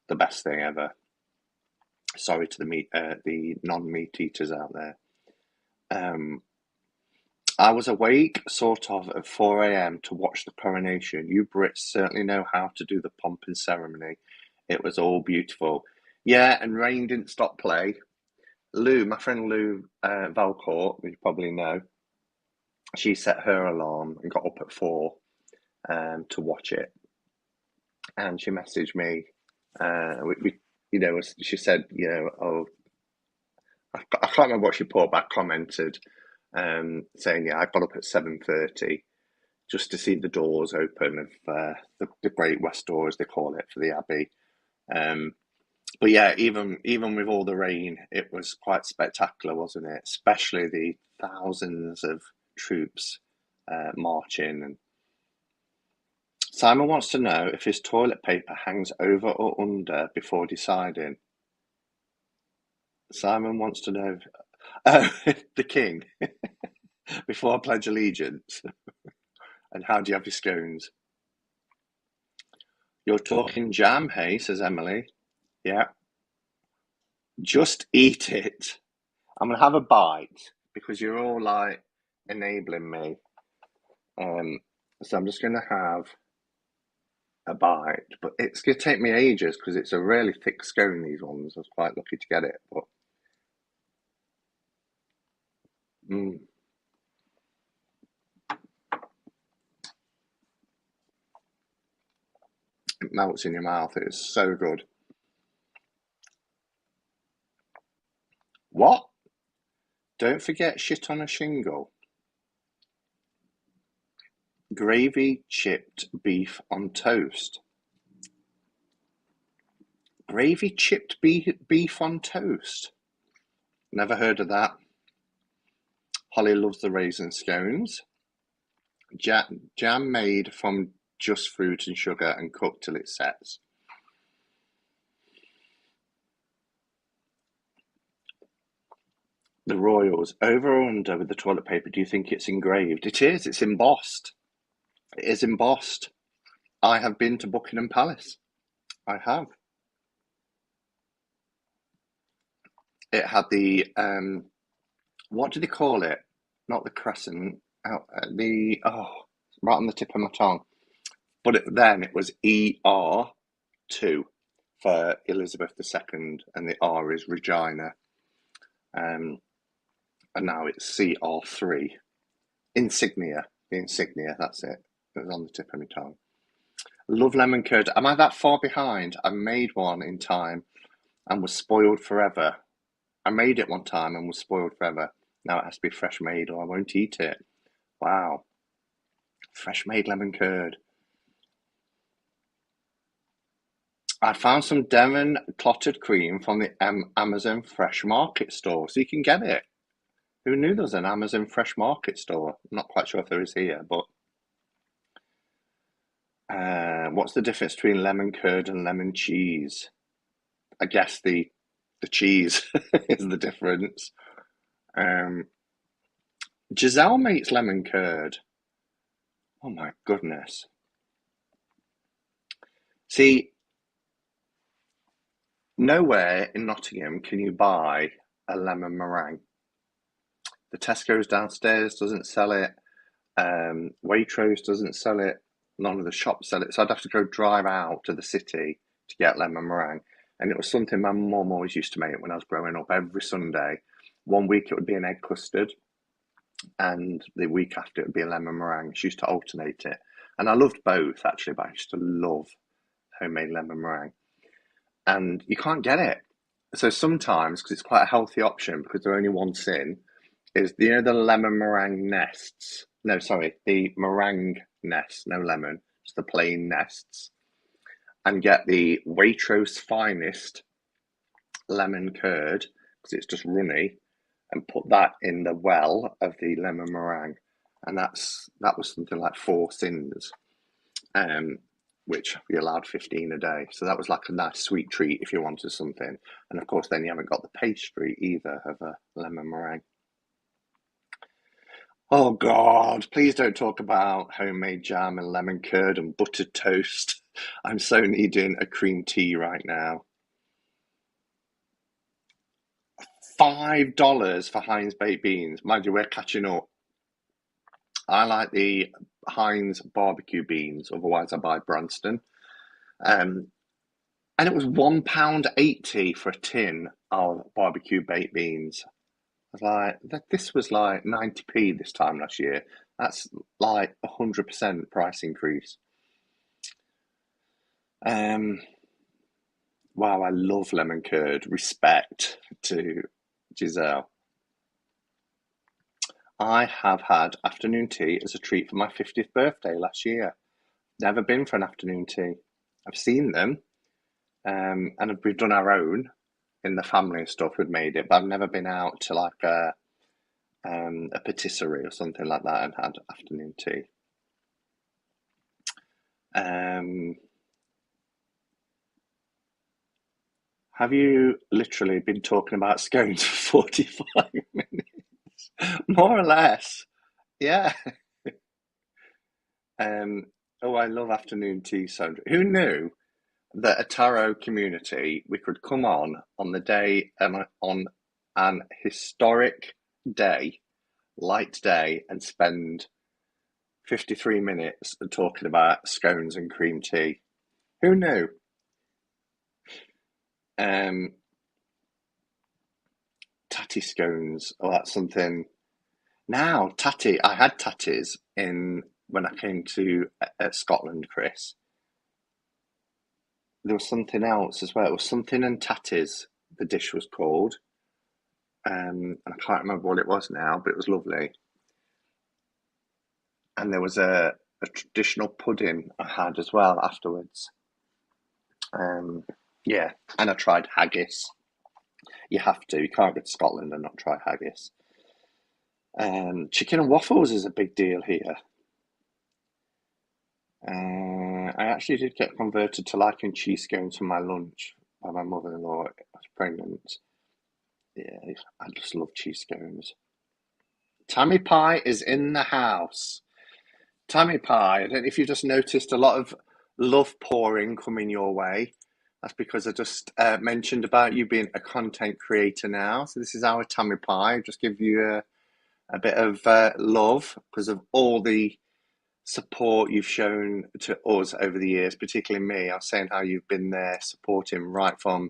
the best thing ever. Sorry to the non-meat eaters out there. I was awake sort of at 4 a.m. to watch the coronation. You Brits certainly know how to do the pomp and ceremony. It was all beautiful. Yeah, and rain didn't stop play. Lou, my friend Lou Valcourt, who you probably know, she set her alarm and got up at 4 to watch it. And she messaged me. She said, oh, I can't remember what she put, but I commented saying, yeah, I got up at 7:30 just to see the doors open of the Great West Door, as they call it, for the Abbey. But yeah, even with all the rain, it was quite spectacular, wasn't it? Especially the thousands of troops marching. And Simon wants to know if his toilet paper hangs over or under before deciding. Simon wants to know, the king, before I pledge allegiance. And how do you have your scones? You're talking jam, hey, says Emily. Yeah. Just eat it. I'm going to have a bite because you're all like enabling me. So I'm just going to have a bite, but it's going to take me ages because it's a really thick scone, these ones. I was quite lucky to get it, but it melts in your mouth. It is so good. What? Don't forget shit on a shingle. Gravy chipped beef on toast. Gravy chipped beef on toast. Never heard of that. Holly loves the raisin scones. Jam made from just fruit and sugar and cooked till it sets. The Royals, over or under with the toilet paper, do you think it's engraved? It is, it's embossed. It is embossed. I have been to Buckingham Palace. I have. It had the, what do they call it? Not the crescent, right on the tip of my tongue. But then it was ER2 for Elizabeth II, and the R is Regina. And now it's CR3. Insignia. The insignia, that's it. It was on the tip of my tongue. Love lemon curd. Am I that far behind? I made one in time and was spoiled forever. I made it one time and was spoiled forever. Now it has to be fresh made or I won't eat it. Wow. Fresh made lemon curd. I found some Devon clotted cream from the Amazon Fresh Market store, so you can get it. Who knew there was an Amazon Fresh Market store? I'm not quite sure if there is here, but What's the difference between lemon curd and lemon cheese? I guess the cheese is the difference. Um, Giselle makes lemon curd. Oh my goodness. See, nowhere in Nottingham can you buy a lemon meringue. The Tesco's downstairs doesn't sell it. Waitrose doesn't sell it. None of the shops sell it. So I'd have to go drive out to the city to get lemon meringue. And it was something my mum always used to make when I was growing up every Sunday. One week it would be an egg custard, and the week after it would be a lemon meringue. She used to alternate it. And I loved both actually, but I used to love homemade lemon meringue. And you can't get it. So sometimes, because it's quite a healthy option, because they're only once in, is the lemon meringue nests. No, sorry, the meringue nests, no lemon, just the plain nests. And get the Waitrose finest lemon curd, because it's just runny, and put that in the well of the lemon meringue. And that was something like 4 sins, um, which we allowed 15 a day. So that was like a nice sweet treat if you wanted something. And of course, then you haven't got the pastry either of a lemon meringue. Oh God, please don't talk about homemade jam and lemon curd and buttered toast. I'm so needing a cream tea right now. $5 for Heinz baked beans. Mind you, we're catching up. I like the Heinz barbecue beans, otherwise I buy Branston. Um, and it was £1.80 for a tin of barbecue baked beans. I was like, this was like 90p this time last year. That's like 100% price increase. Um, wow, I love lemon curd. Respect to Giselle. I have had afternoon tea as a treat for my 50th birthday last year. Never been for an afternoon tea. I've seen them, and we've done our own in the family and stuff. We've made it, but I've never been out to like a patisserie or something like that and had afternoon tea. Um, have you literally been talking about scones for 45 minutes? More or less. Yeah. Um, oh, I love afternoon tea, Sandra. Who knew that a tarot community we could come on the day on an historic day, light day, and spend 53 minutes talking about scones and cream tea? Who knew? Um, Tatty scones. Oh, that's something. Now, tatty. I had tatties in when I came to Scotland, Chris. There was something else as well. It was something and tatties. The dish was called. And I can't remember what it was now, but it was lovely. And there was a traditional pudding I had as well afterwards. Um, yeah, and I tried haggis. You have to. You can't go to Scotland and not try haggis. Chicken and waffles is a big deal here. I actually did get converted to liking cheese scones for my lunch by my mother-in-law. I was pregnant. Yeah, I just love cheese scones. Tammy Pie is in the house. Tammy Pie, I don't know if you just noticed a lot of love pouring coming your way. That's because I just mentioned about you being a content creator now. So this is our Tammy Pie. Just give you a bit of love because of all the support you've shown to us over the years, particularly me. I was saying how you've been there supporting right from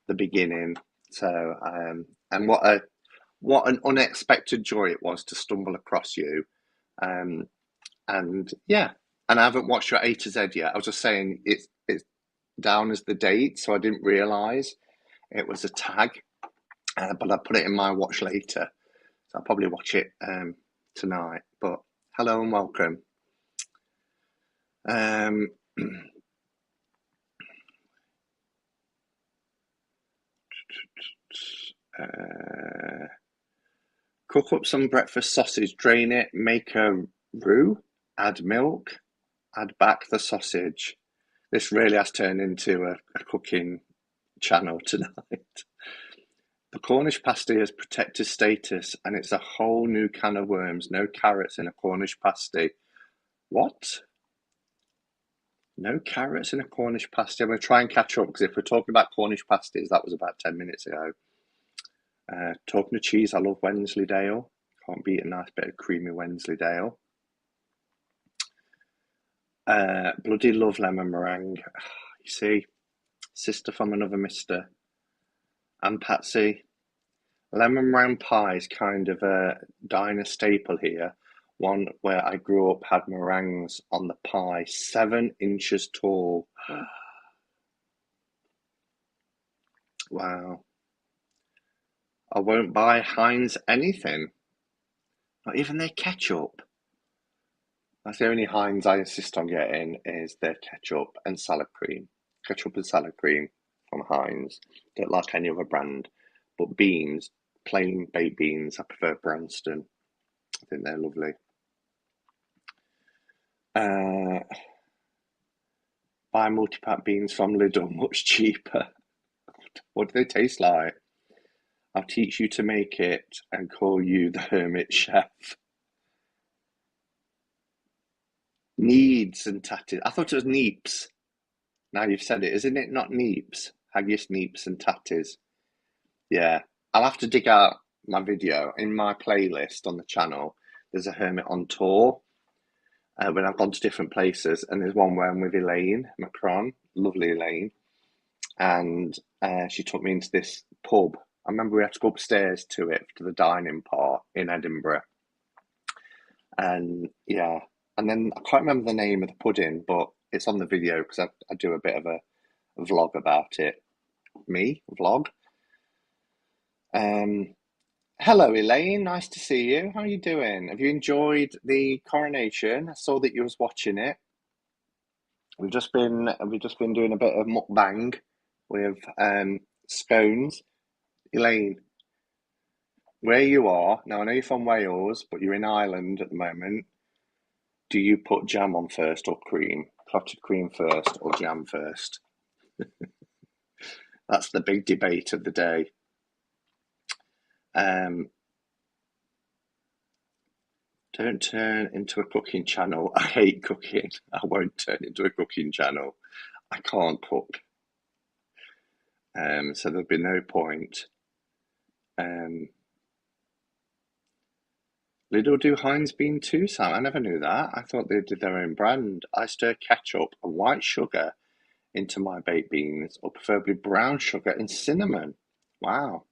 the beginning. So and what an unexpected joy it was to stumble across you. Um, and yeah, and I haven't watched your A to Z yet. I was just saying it's down as the date, so I didn't realise it was a tag, but I put it in my watch later, so I'll probably watch it tonight. But hello and welcome. Um, uh, cook up some breakfast sausage, drain it, make a roux, add milk. Add back the sausage. This really has turned into a cooking channel tonight. The Cornish pasty has protected status, and it's a whole new can of worms. No carrots in a Cornish pasty. What? No carrots in a Cornish pasty. I'm going to try and catch up because if we're talking about Cornish pasties, that was about 10 minutes ago. Talking of cheese, I love Wensleydale. Can't beat a nice bit of creamy Wensleydale. Bloody love lemon meringue. You see, sister from another mister. And Patsy. Lemon meringue pie is kind of a diner staple here. One where I grew up had meringues on the pie, 7 inches tall. Wow. I won't buy Heinz anything. Not even their ketchup. That's the only Heinz I insist on getting is their ketchup and salad cream. Ketchup and salad cream from Heinz. Don't like any other brand. But beans, plain baked beans, I prefer Branston. I think they're lovely. Buy multi-pack beans from Lidl, much cheaper. What do they taste like? I'll teach you to make it and call you the hermit chef. Needs and tatties. I thought it was neeps. Now you've said it, isn't it? Not neeps. Haggis, neeps, and tatties. Yeah, I'll have to dig out my video in my playlist on the channel. There's a hermit on tour when I've gone to different places, and there's one where I'm with Elaine Macron, lovely Elaine, and she took me into this pub. I remember we had to go upstairs to it, to the dining part in Edinburgh, and yeah, and then I can't remember the name of the pudding, but it's on the video because I do a bit of a vlog about it. Me vlog. Hello Elaine, nice to see you. How are you doing? Have you enjoyed the coronation? I saw that you was watching it. We've just been doing a bit of mukbang with scones. Elaine, where you are now, I know you're from Wales, but you're in Ireland at the moment. Do you put jam on first or cream? Clotted cream first or jam first? That's the big debate of the day. Don't turn into a cooking channel. I hate cooking. I won't turn into a cooking channel. I can't cook. So there'll be no point. Lidl do Heinz bean too, Sam. I never knew that. I thought they did their own brand. I stir ketchup and white sugar into my baked beans, or preferably brown sugar and cinnamon. Wow.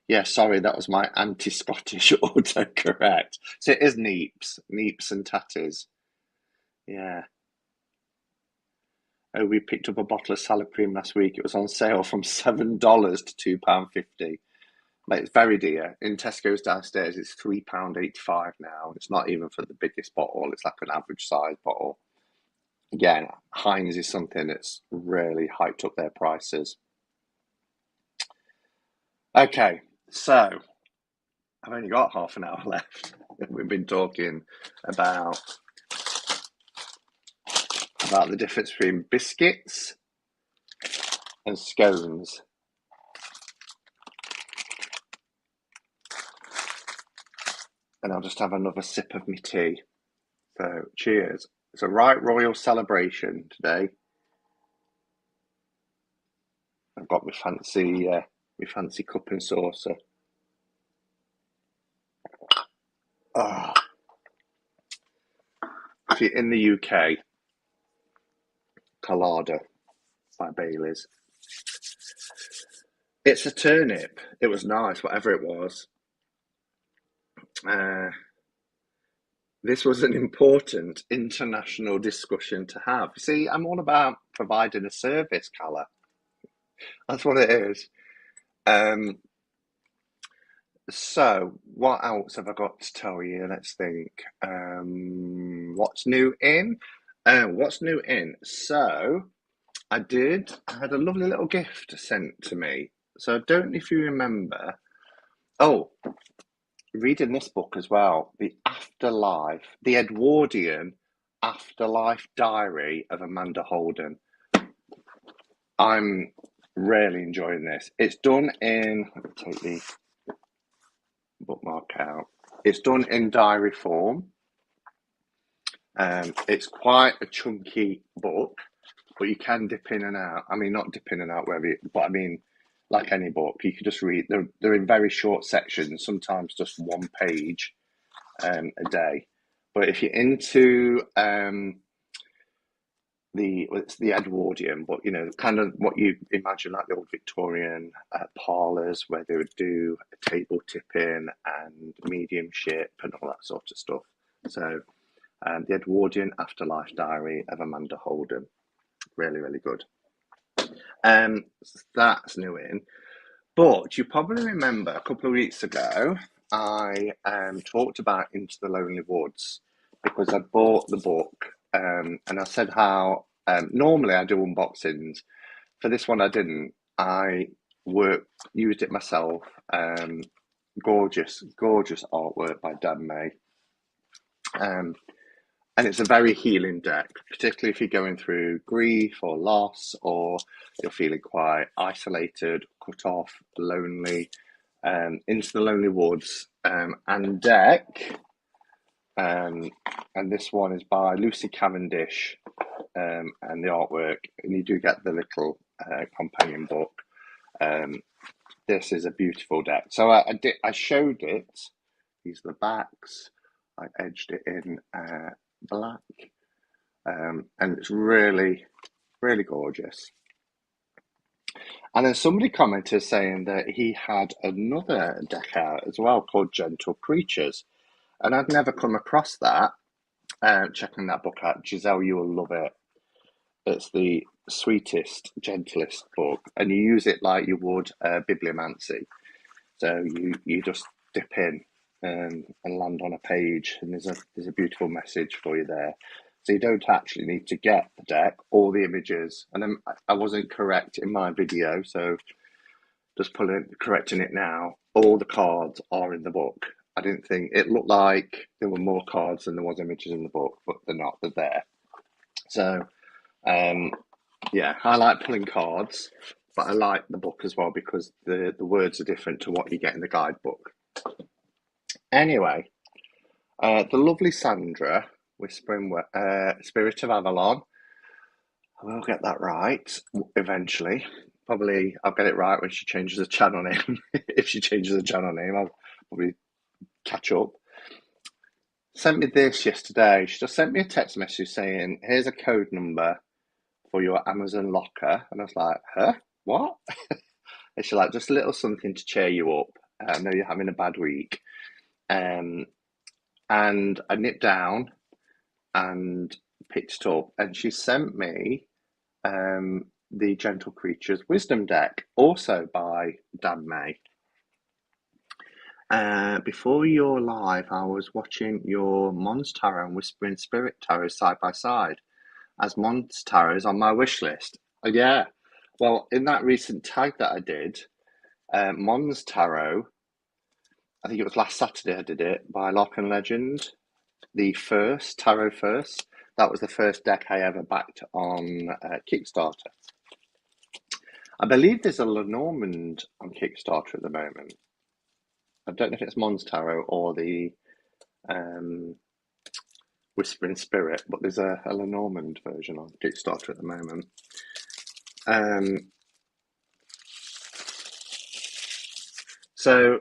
Yeah, sorry, that was my anti-Scottish autocorrect. So it is neeps and tatties. Yeah. Oh, we picked up a bottle of salad cream last week. It was on sale from $7 to £2.50. Like, it's very dear. In Tesco's downstairs, it's £3.85 now. It's not even for the biggest bottle. It's like an average size bottle. Again, Heinz is something that's really hiked up their prices. Okay, so I've only got half an hour left. We've been talking about the difference between biscuits and scones. And I'll just have another sip of my tea. So, cheers. It's a right royal celebration today. I've got my fancy cup and saucer. Oh. If you're in the UK, Colada by Bailey's. It's a turnip. It was nice, whatever it was. This was an important international discussion to have. See, I'm all about providing a service, Calla. That's what it is. So, what else have I got to tell you? Let's think. What's new in? What's new in? So, I had a lovely little gift sent to me. So, I don't know if you remember. Oh, reading this book as well, The Afterlife, the Edwardian Afterlife Diary of Amanda Holden. I'm really enjoying this. It's done in, let me take the bookmark out. It's done in diary form. It's quite a chunky book, but you can dip in and out. I mean, not dip in and out wherever, but I mean, like any book, you can just read. They're in very short sections, sometimes just one page a day. But if you're into it's the Edwardian, but you know, kind of what you imagine like the old Victorian parlours where they would do a table tipping and mediumship and all that sort of stuff. So, the Edwardian Afterlife Diary of Amanda Holden, really, really good. That's new in. But you probably remember a couple of weeks ago, I talked about Into the Lonely Woods because I bought the book and I said how normally I do unboxings. For this one, I didn't. I used it myself. Gorgeous, gorgeous artwork by Dan May. And it's a very healing deck, particularly if you're going through grief or loss, or you're feeling quite isolated, cut off, lonely. Into the Lonely Woods and deck. And this one is by Lucy Cavendish, and the artwork, and you do get the little companion book. This is a beautiful deck. So I showed it. These are the backs. I edged it in black, and it's really, really gorgeous. And then somebody commented saying that he had another deck out as well called Gentle Creatures, and I'd never come across that. Checking that book out, Giselle, you will love it. It's the sweetest, gentlest book, and you use it like you would bibliomancy. So you just dip in and land on a page, and there's a beautiful message for you there. So you don't actually need to get the deck or the images. And then I wasn't correct in my video, so just correcting it now. All the cards are in the book. I didn't think it looked like there were more cards than there was images in the book, but they're not. They're there. So yeah, I like pulling cards, but I like the book as well because the words are different to what you get in the guidebook. Anyway, the lovely Sandra, Whispering Spirit of Avalon. I will get that right eventually. Probably I'll get it right when she changes the channel name. If she changes the channel name, I'll probably catch up. Sent me this yesterday. She just sent me a text message saying, "Here's a code number for your Amazon locker." And I was like, "Huh? What?" And she's like, "Just a little something to cheer you up. I know you're having a bad week." And I nipped down and picked it up, and she sent me the Gentle Creatures Wisdom deck, also by Dan May. Before your live, I was watching your Mons Tarot and Whispering Spirit Tarot side by side, as Mons Tarot is on my wish list. Yeah, well, in that recent tag that I did, Mons Tarot, I think it was last Saturday I did it, by Lock and Legend, the first, Tarot First. That was the first deck I ever backed on Kickstarter. I believe there's a Lenormand on Kickstarter at the moment. I don't know if it's Mons Tarot or the Whispering Spirit, but there's a Lenormand version on Kickstarter at the moment. So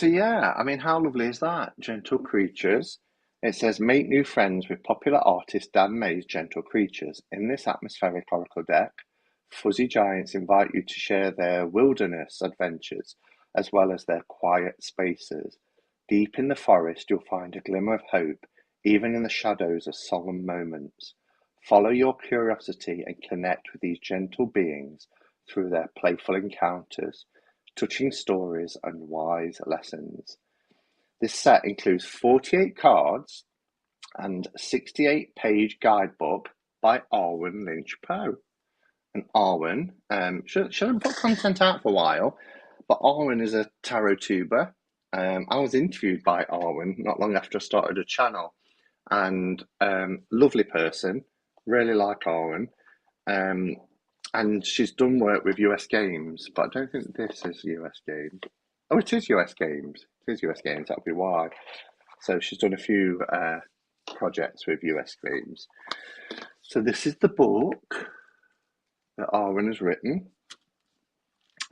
yeah, I mean, how lovely is that? Gentle Creatures. It says, make new friends with popular artist Dan May's Gentle Creatures. In this atmospheric oracle deck, fuzzy giants invite you to share their wilderness adventures as well as their quiet spaces. Deep in the forest, you'll find a glimmer of hope, even in the shadows of solemn moments. Follow your curiosity and connect with these gentle beings through their playful encounters, touching stories and wise lessons. This set includes 48 cards and a 68-page guidebook by Arwen Lynch Poe. And Arwen, shouldn't put content out for a while, but Arwen is a tarot tuber. I was interviewed by Arwen not long after I started a channel, and lovely person, really like Owen. Um, and she's done work with US Games, but I don't think this is US Games. Oh, it is US Games. It is US Games, that'll be why. So she's done a few projects with US Games. So this is the book that Arwen has written.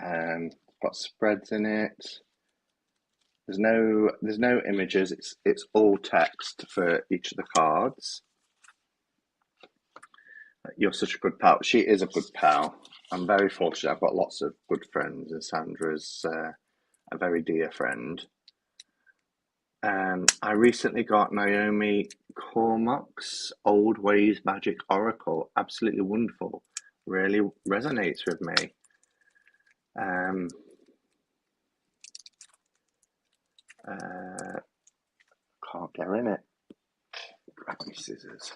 Got spreads in it. There's no images. It's all text for each of the cards. You're such a good pal. She is a good pal. I'm very fortunate. I've got lots of good friends, and Sandra's a very dear friend. I recently got Naomi Cormack's Old Ways Magic Oracle. Absolutely wonderful. Really resonates with me. Can't get in it. Grab me scissors.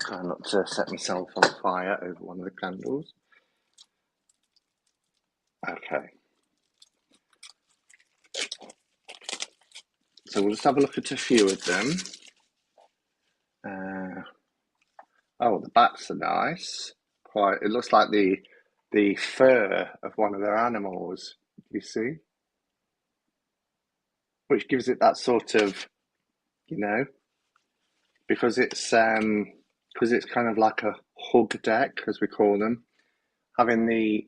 Try not to set myself on fire over one of the candles. Okay. So we'll just have a look at a few of them. Oh, the bats are nice. Quite. It looks like the fur of one of their animals. You see, which gives it that sort of, you know, because it's kind of like a hug deck, as we call them, having the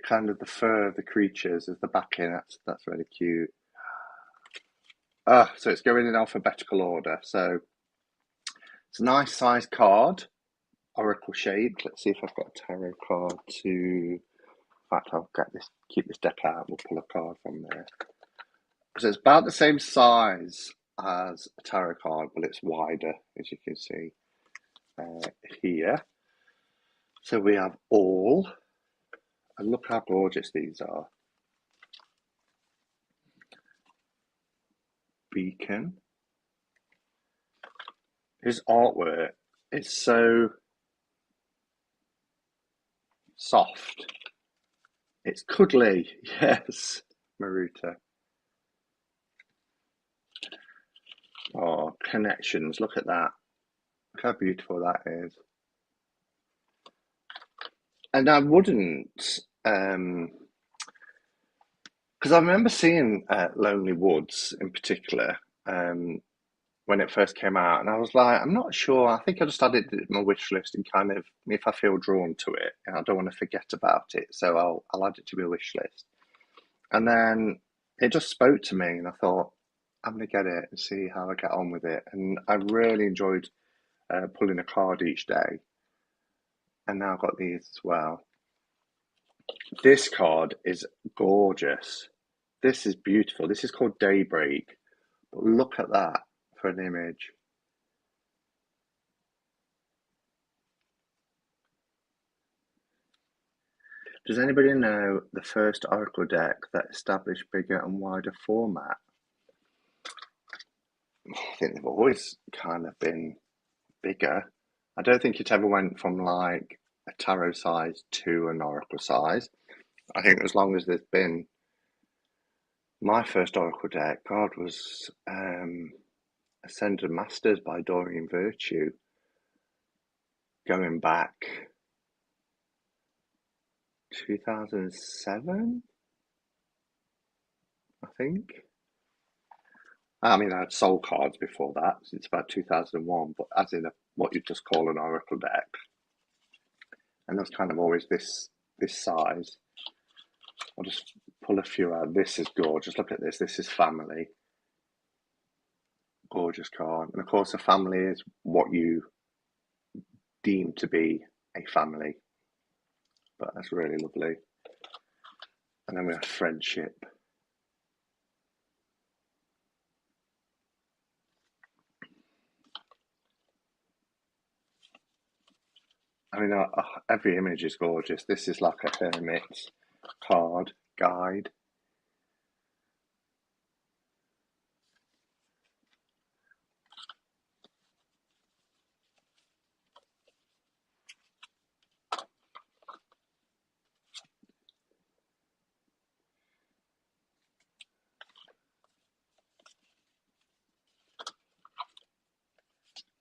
kind of the fur of the creatures as the backing. That's really cute. So it's going in alphabetical order. So it's a nice sized card, oracle shaped. Let's see if I've got a tarot card to. In fact, I'll keep this deck out. We'll pull a card from there. So it's about the same size as a tarot card, but it's wider, as you can see here. So we have all, and look how gorgeous these are. Beacon. His artwork is so soft. It's cuddly, yes, Maruta. Oh, connections, look at that. Look how beautiful that is. And I wouldn't, because I remember seeing Lonely Woods in particular when it first came out, and I was like, I'm not sure. I think I just added it to my wish list, and kind of, if I feel drawn to it, and I don't want to forget about it, so I'll add it to my wish list. And then it just spoke to me, and I thought, I'm gonna get it and see how I get on with it. And I really enjoyed pulling a card each day, and now I've got these as well. This card is gorgeous. This is beautiful. This is called Daybreak. But look at that for an image. Does anybody know the first Oracle deck that established bigger and wider format? I think they've always kind of been bigger. I don't think it ever went from like a tarot size to an Oracle size. I think as long as there's been my first Oracle deck, God, was Ascended Masters by Doreen Virtue, going back 2007, I think. I mean, I had soul cards before that, since about 2001, but as in what you just call an Oracle deck. And that's kind of always this size. I'll just pull a few out. This is gorgeous. Look at this. This is family. Gorgeous card. And of course, a family is what you deem to be a family. But that's really lovely. And then we have friendship. I mean, every image is gorgeous. This is like a hermit card guide.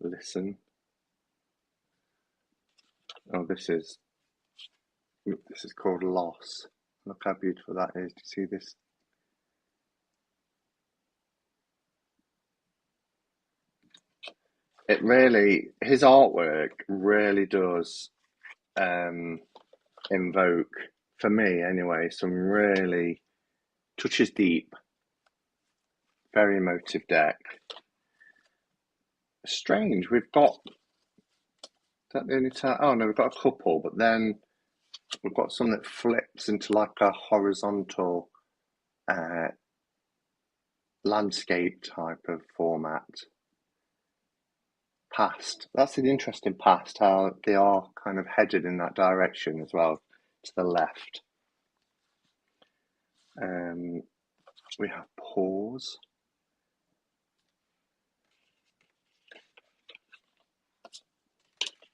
listen. Oh, this is called loss. Look how beautiful that is. Do you see this? His artwork really does invoke, for me anyway, some really touches deep, very emotive deck. Strange, we've got, is that the only time? Oh no, we've got a couple, but then we've got some that flips into like a horizontal uh, landscape type of format. Past. That's an interesting past, how they are kind of headed in that direction as well, to the left. We have pause.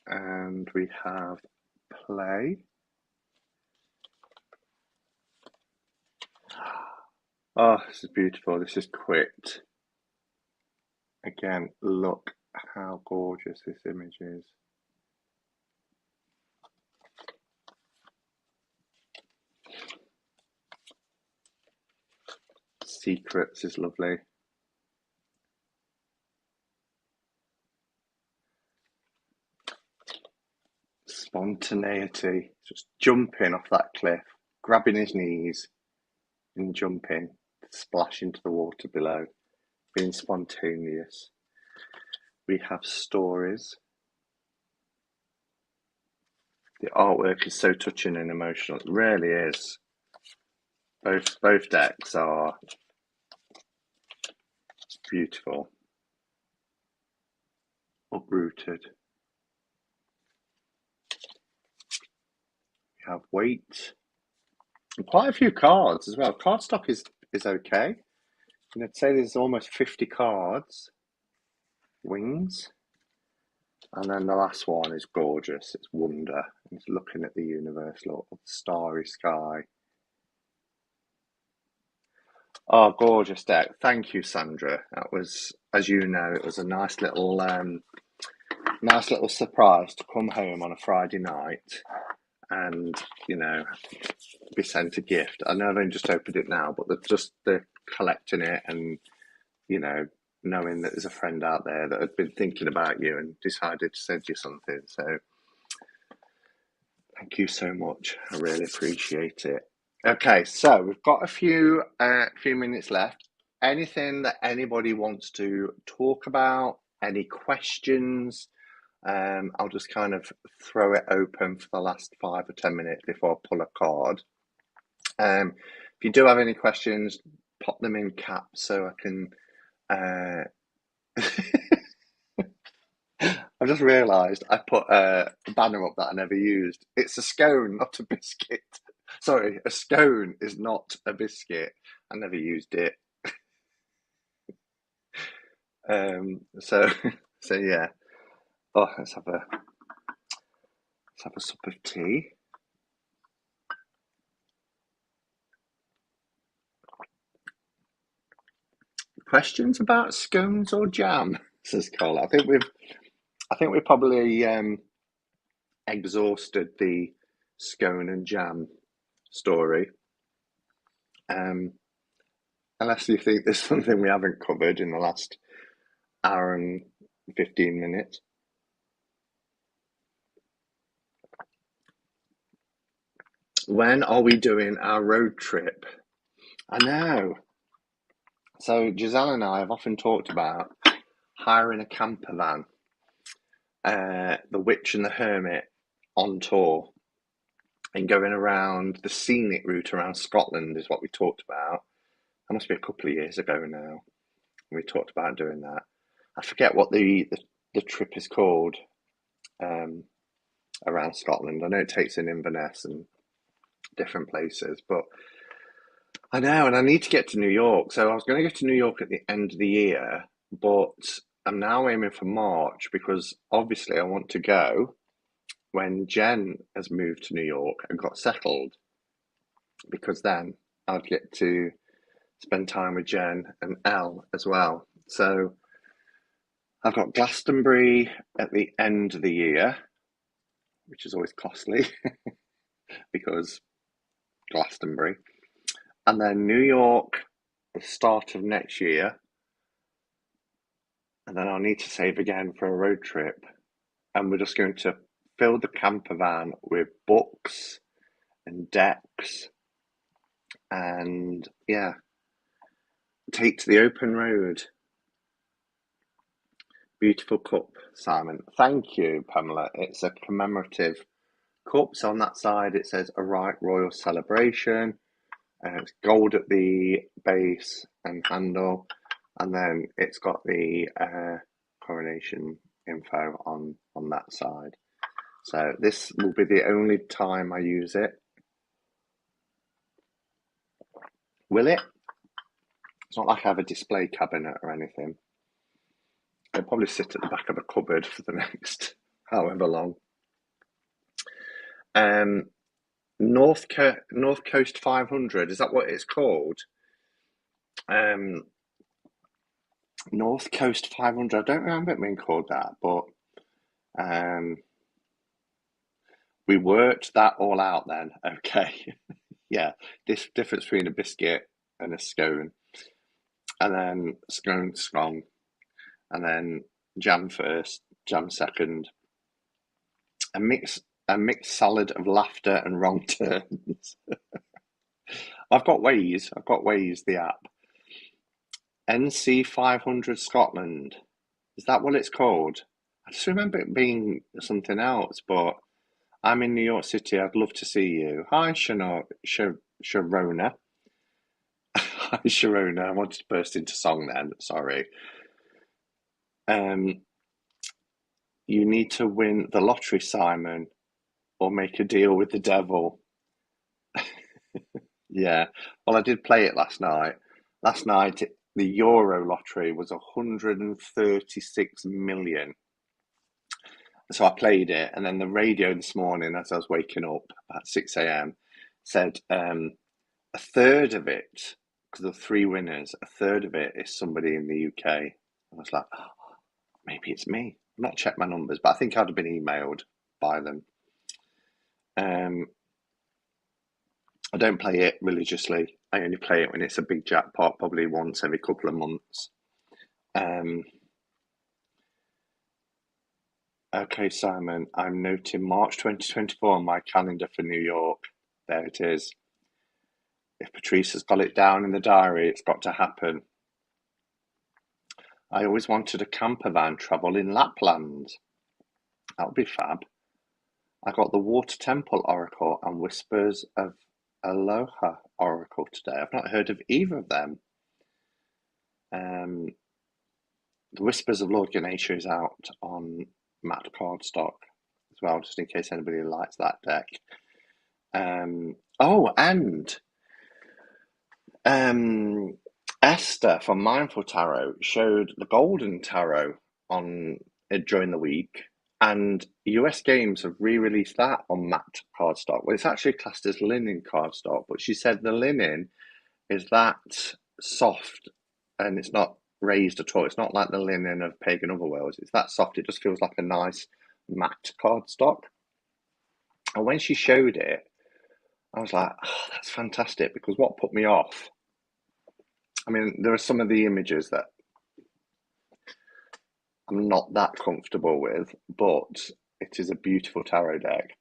And we have play. Oh, this is beautiful. This is quit. Again, look how gorgeous this image is. Secrets is lovely. Spontaneity, just jumping off that cliff, grabbing his knees and jumping, splash into the water below, being spontaneous. We have stories. The artwork is so touching and emotional. It really is. Both decks are beautiful. Uprooted. We have weight. And quite a few cards as well. Card stock is okay. And I'd say there's almost 50 cards. Wings. And then the last one is gorgeous. It's wonder. It's looking at the universe, look, starry sky. Oh, gorgeous deck. Thank you, Sandra. That was, as you know, it was a nice little surprise to come home on a Friday night and, be sent a gift. I know I've only just opened it now, but the collecting it and, knowing that there's a friend out there that had been thinking about you and decided to send you something. So thank you so much. I really appreciate it. Okay, so we've got a few minutes left. Anything that anybody wants to talk about? Any questions? I'll just kind of throw it open for the last 5 or 10 minutes before I pull a card. If you do have any questions, pop them in caps so I can. I've just realised I put a banner up that I never used. It's a scone, not a biscuit. Sorry, a scone is not a biscuit. I never used it. So so yeah. Oh, let's have a sup of tea. Questions about scones or jam? Says Cole. I think we've probably exhausted the scone and jam story. Unless you think there's something we haven't covered in the last hour and 15 minutes. When are we doing our road trip? I know. So Giselle and I have often talked about hiring a camper van, the Witch and the Hermit on tour, and going around the scenic route around Scotland is what we talked about. That must be a couple of years ago now. We talked about doing that. I forget what the trip is called around Scotland. I know it takes in Inverness and different places, but I know, and I need to get to New York. So I was going to go to New York at the end of the year, but I'm now aiming for March because obviously I want to go when Jen has moved to New York and got settled, because then I'd get to spend time with Jen and Elle as well. So I've got Glastonbury at the end of the year, which is always costly because Glastonbury. And then New York, the start of next year. And then I'll need to save again for a road trip. And we're just going to fill the camper van with books and decks and, yeah, take to the open road. Beautiful cup, Simon. Thank you, Pamela. It's a commemorative cup. So on that side, it says a right royal celebration. And it's gold at the base and handle. And then it's got the coronation info on that side. So this will be the only time I use it. Will it? It's not like I have a display cabinet or anything. It'll probably sit at the back of a cupboard for the next however long. North Coast 500, is that what it's called? North Coast 500, I don't remember it being called that, but we worked that all out then. Okay. Yeah, this difference between a biscuit and a scone. And then scone, and then jam first, jam second. A mixed salad of laughter and wrong turns. I've got Waze, the app. NC 500 Scotland. Is that what it's called? I just remember it being something else, but I'm in New York City. I'd love to see you. Hi, Sharona. Hi, Sharona. I wanted to burst into song then. Sorry. You need to win the lottery, Simon, or make a deal with the devil. Yeah. Well, I did play it last night. Last night, the Euro lottery was 136 million. So I played it, and then the radio this morning, as I was waking up at 6 a.m., said a third of it, because of three winners, a third of it is somebody in the UK. I was like, oh, maybe it's me. I've not checked my numbers, but I think I'd have been emailed by them. I don't play it religiously. I only play it when it's a big jackpot, probably once every couple of months. Okay, Simon, I'm noting March 2024 on my calendar for New York. There it is. If Patrice has got it down in the diary, it's got to happen. I always wanted a camper van travel in Lapland. That would be fab. I got the Water Temple Oracle and Whispers of Aloha Oracle today. I've not heard of either of them. The Whispers of Lord Ganesha is out on Matt Cardstock as well, just in case anybody likes that deck. Oh, and Esther from Mindful Tarot showed the Golden Tarot on during the week, and US Games have re-released that on matte cardstock. Well, it's actually classed as linen cardstock, but she said the linen is that soft and it's not raised at all. It's not like the linen of Pagan Otherworlds. It's that soft. It just feels like a nice matte cardstock. And when she showed it, I was like, oh, that's fantastic, because what put me off, I mean, there are some of the images that I'm not that comfortable with, but it is a beautiful tarot deck.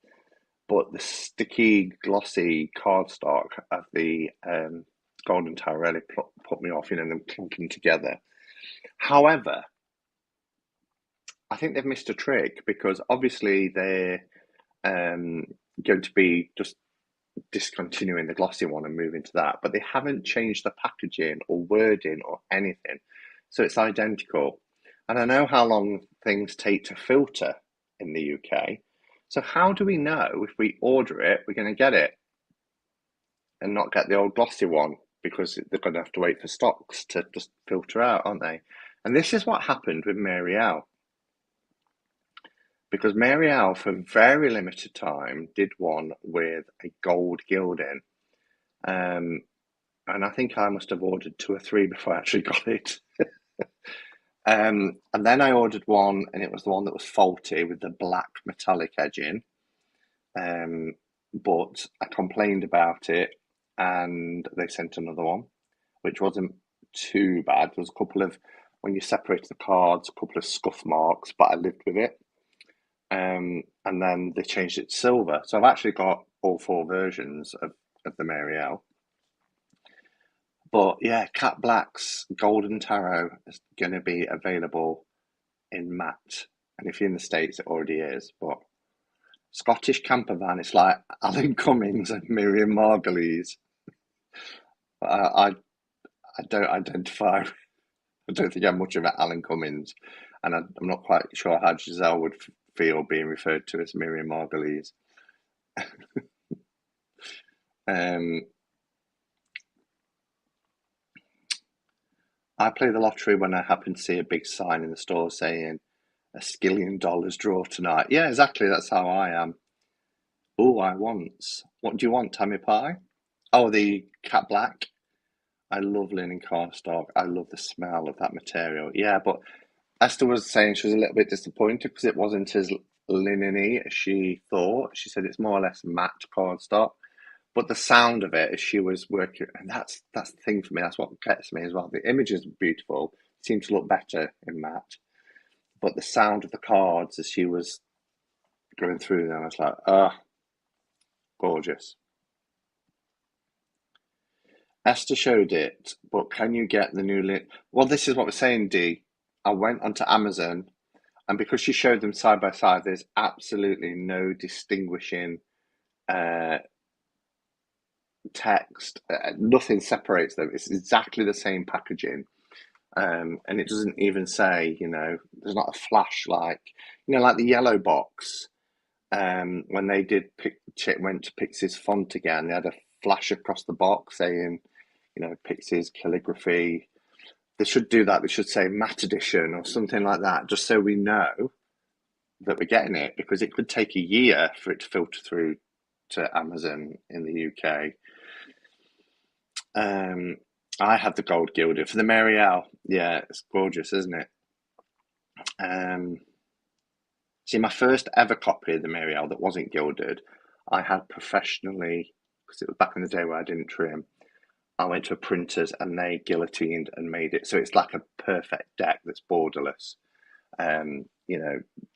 But the sticky, glossy cardstock of the Golden Tarot really put me off, them clunking together. However, I think they've missed a trick, because obviously they're going to be just discontinuing the glossy one and moving to that, but they haven't changed the packaging or wording or anything, so it's identical. And I know how long things take to filter in the UK, so how do we know if we order it we're going to get it and not get the old glossy one, because they're going to have to wait for stocks to just filter out, aren't they? And this is what happened with Mary L, because Mary L, for a very limited time, did one with a gold gilding. And I think I must have ordered 2 or 3 before I actually got it. And then I ordered one, and it was the one that was faulty with the black metallic edging. But I complained about it, and they sent another one, which wasn't too bad. There was a couple of, when you separated the cards, a couple of scuff marks, but I lived with it. And then they changed it to silver. So I've actually got all four versions of the Mary L. But yeah, Cat Black's Golden Tarot is going to be available in matte. And if you're in the States, it already is. But Scottish camper van, it's like Alan Cummings and Miriam Margolyes. I don't identify. I don't think I'm much of an Alan Cummings, and I'm not quite sure how Giselle would feel being referred to as Miriam Margolyes. I play the lottery when I happen to see a big sign in the store saying $1 skillion draw tonight. Yeah, exactly. That's how I am. Oh, I want. What do you want, Tammy Pie? Oh, the Cat Black. I love linen cardstock. I love the smell of that material. Yeah, but Esther was saying she was a little bit disappointed because it wasn't as linen-y as she thought. She said it's more or less matte cardstock. But the sound of it as she was working, and that's the thing for me. That's what gets me as well. The images are beautiful, seem to look better in matte, but the sound of the cards as she was going through them, I was like, ah, gorgeous. Esther showed it, but can you get the new lit? Well, this is what we're saying, Dee. I went onto Amazon, and because she showed them side by side, there's absolutely no distinguishing uh, text. Nothing separates them. It's exactly the same packaging. And it doesn't even say, there's not a flash like, like the yellow box. When they went to Pixies font again, they had a flash across the box saying, Pixies calligraphy. They should do that. They should say matte edition or something like that, just so we know that we're getting it, because it could take a year for it to filter through to Amazon in the UK. I had the gold gilded for the Mary L. Yeah, it's gorgeous, isn't it? See, my first ever copy of the Mary L that wasn't gilded, I had professionally, because it was back in the day where I didn't trim. I went to a printer's and they guillotined and made it so it's like a perfect deck that's borderless. There's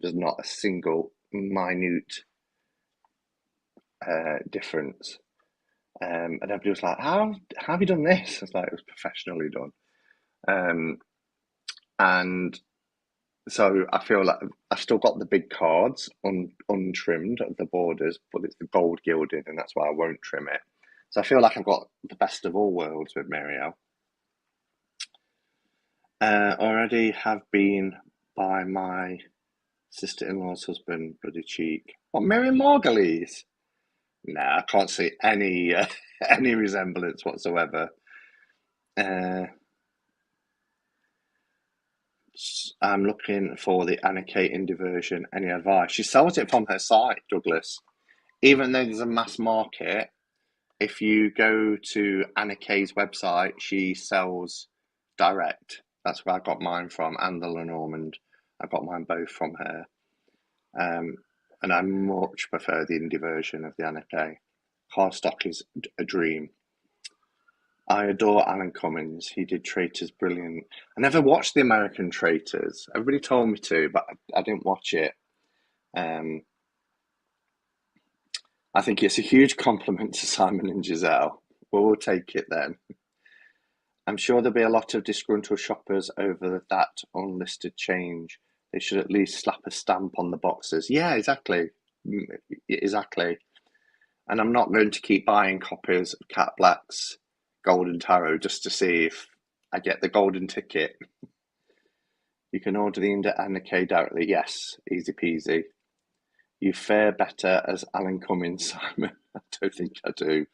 not a single minute difference. And everybody was like, how have you done this? I was like, it was professionally done. And so I feel like I've still got the big cards untrimmed at the borders, but it's the gold gilded, and that's why I won't trim it. So I feel like I've got the best of all worlds with Muriel. Already have been by my sister-in-law's husband, bloody cheek. What, Miriam Margolyes? Nah, I can't see any any resemblance whatsoever. I'm looking for the Anna Kate indie version. Any advice? She sells it from her site, Douglas. Even though there's a mass market, if you go to Anna Kay's website, she sells direct. That's where I got mine from, and the Lenormand. I got mine both from her. And I much prefer the indie version of the Anna Kay. Cardstock is a dream. I adore Alan Cummings. He did Traitors brilliant. I never watched the American Traitors. Everybody told me to, but I didn't watch it. I think it's a huge compliment to Simon and Giselle. We'll take it then. I'm sure there'll be a lot of disgruntled shoppers over that unlisted change. They should at least slap a stamp on the boxes. Yeah, exactly. Exactly. And I'm not going to keep buying copies of Cat Black's Golden Tarot just to see if I get the golden ticket. You can order the Anna Kay directly. Yes, easy peasy. You fare better as Alan Cummings, Simon. I don't think I do.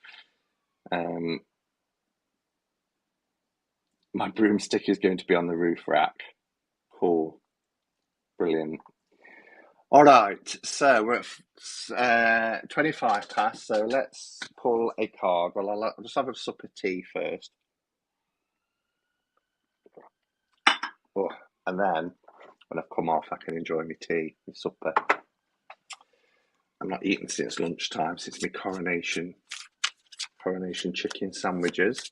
My broomstick is going to be on the roof rack. Cool. Brilliant. All right, so we're at 25 past, so let's pull a card. Well, I'll just have a sup of tea first. Oh, And then when I've come off, I can enjoy my tea, my supper. I'm not eating since lunchtime, since my coronation chicken sandwiches.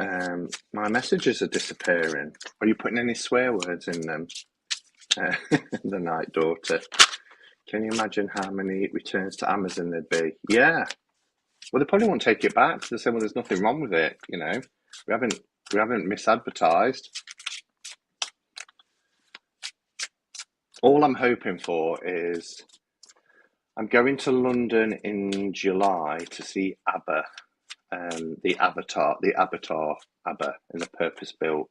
My messages are disappearing. Are you putting any swear words in them? The night daughter. Can you imagine how many returns to Amazon there'd be? Yeah. Well, they probably won't take it back. They'll say, well, there's nothing wrong with it. You know, we haven't misadvertised. All I'm hoping for is I'm going to London in July to see ABBA, the Avatar ABBA in a purpose-built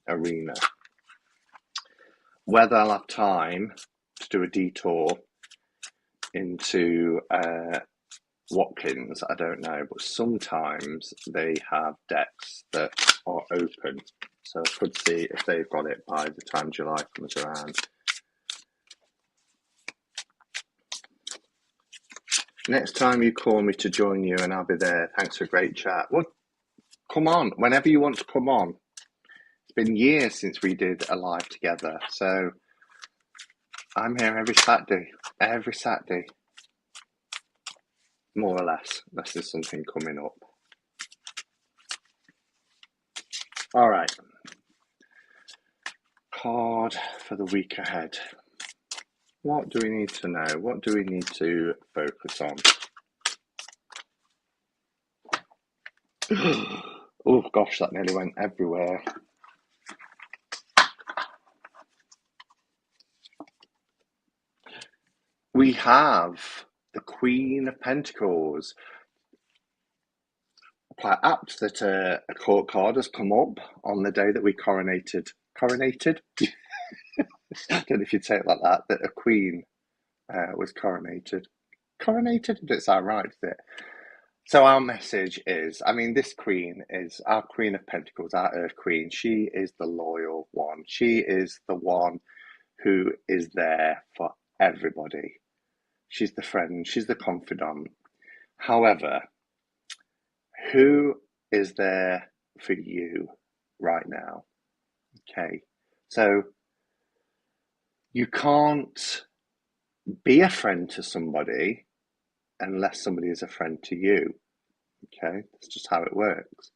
arena. Whether I'll have time to do a detour into Watkins, I don't know, but sometimes they have decks that are open, so I could see if they've got it by the time July comes around. Next time you call me to join you and I'll be there. Thanks for a great chat. Well, come on, whenever you want to come on. It's been years since we did a live together, so I'm here every Saturday, more or less, unless there's something coming up. All right. Card for the week ahead. What do we need to know? What do we need to focus on? Oh gosh, that nearly went everywhere. We have the Queen of Pentacles. Quite apt that a court card has come up on the day that we coronated. Coronated? I don't know if you'd say it like that, that a queen was coronated. Coronated? It doesn't sound right, does it? So our message is, I mean, this queen is our Queen of Pentacles, our Earth Queen. She is the loyal one. She is the one who is there for everybody. She's the friend. She's the confidant. However, who is there for you right now? Okay, so you can't be a friend to somebody unless somebody is a friend to you. Okay, that's just how it works.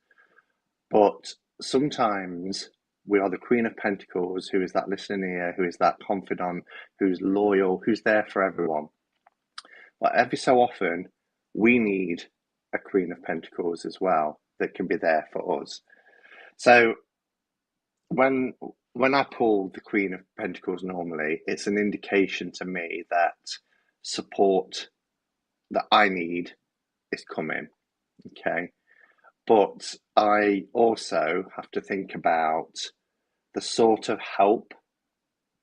But sometimes we are the Queen of Pentacles, who is that listening ear, who is that confidant, who's loyal, who's there for everyone. But every so often, we need a Queen of Pentacles as well that can be there for us. So when I pull the Queen of Pentacles normally, it's an indication to me that support that I need is coming, okay? But I also have to think about the sort of help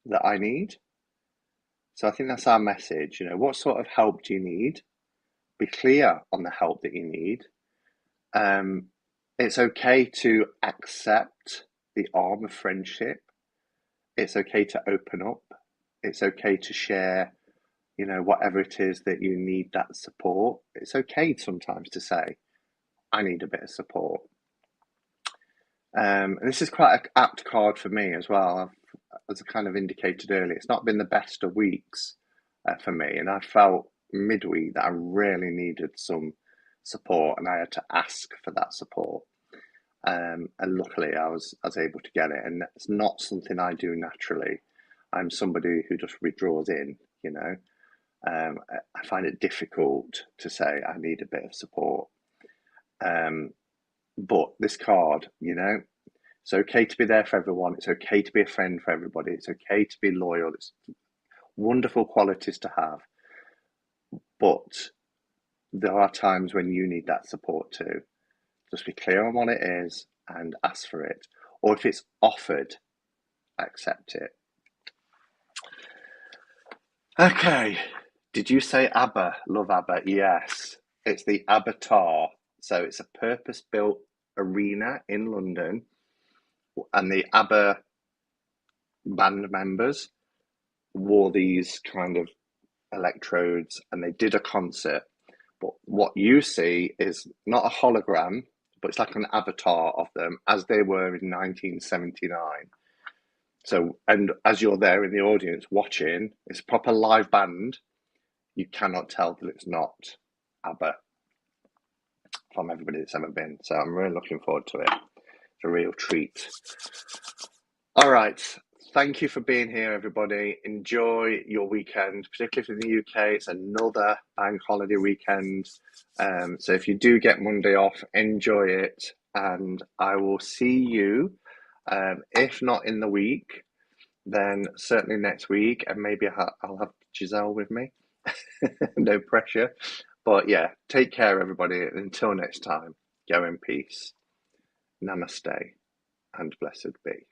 that I need. So I think that's our message, you know, what sort of help do you need? Be clear on the help that you need. It's okay to accept the arm of friendship. It's okay to open up. It's okay to share, you know, whatever it is that you need that support. It's okay sometimes to say, I need a bit of support. And this is quite an apt card for me as well. As I kind of indicated earlier, it's not been the best of weeks for me, and I felt midweek that I really needed some support, and I had to ask for that support. And luckily, I was able to get it, and it's not something I do naturally. I'm somebody who just withdraws in, you know. I find it difficult to say I need a bit of support. But this card, you know, it's okay to be there for everyone. It's okay to be a friend for everybody. It's okay to be loyal. It's wonderful qualities to have. But there are times when you need that support too. Just be clear on what it is and ask for it. Or if it's offered, accept it. Okay. Did you say ABBA? Love ABBA? Yes. It's the Avatar. So it's a purpose-built arena in London. And the ABBA band members wore these kind of electrodes and they did a concert. But what you see is not a hologram but it's like an avatar of them as they were in 1979. So, and as you're there in the audience watching, it's a proper live band. You cannot tell that it's not ABBA from everybody that's ever been. So I'm really looking forward to it. It's a real treat. All right. Thank you for being here, everybody. Enjoy your weekend, particularly in the UK. It's another bank holiday weekend. So if you do get Monday off, enjoy it. And I will see you, if not in the week, then certainly next week. And maybe I'll have Giselle with me. No pressure. But yeah, take care, everybody. Until next time, go in peace. Namaste and blessed be.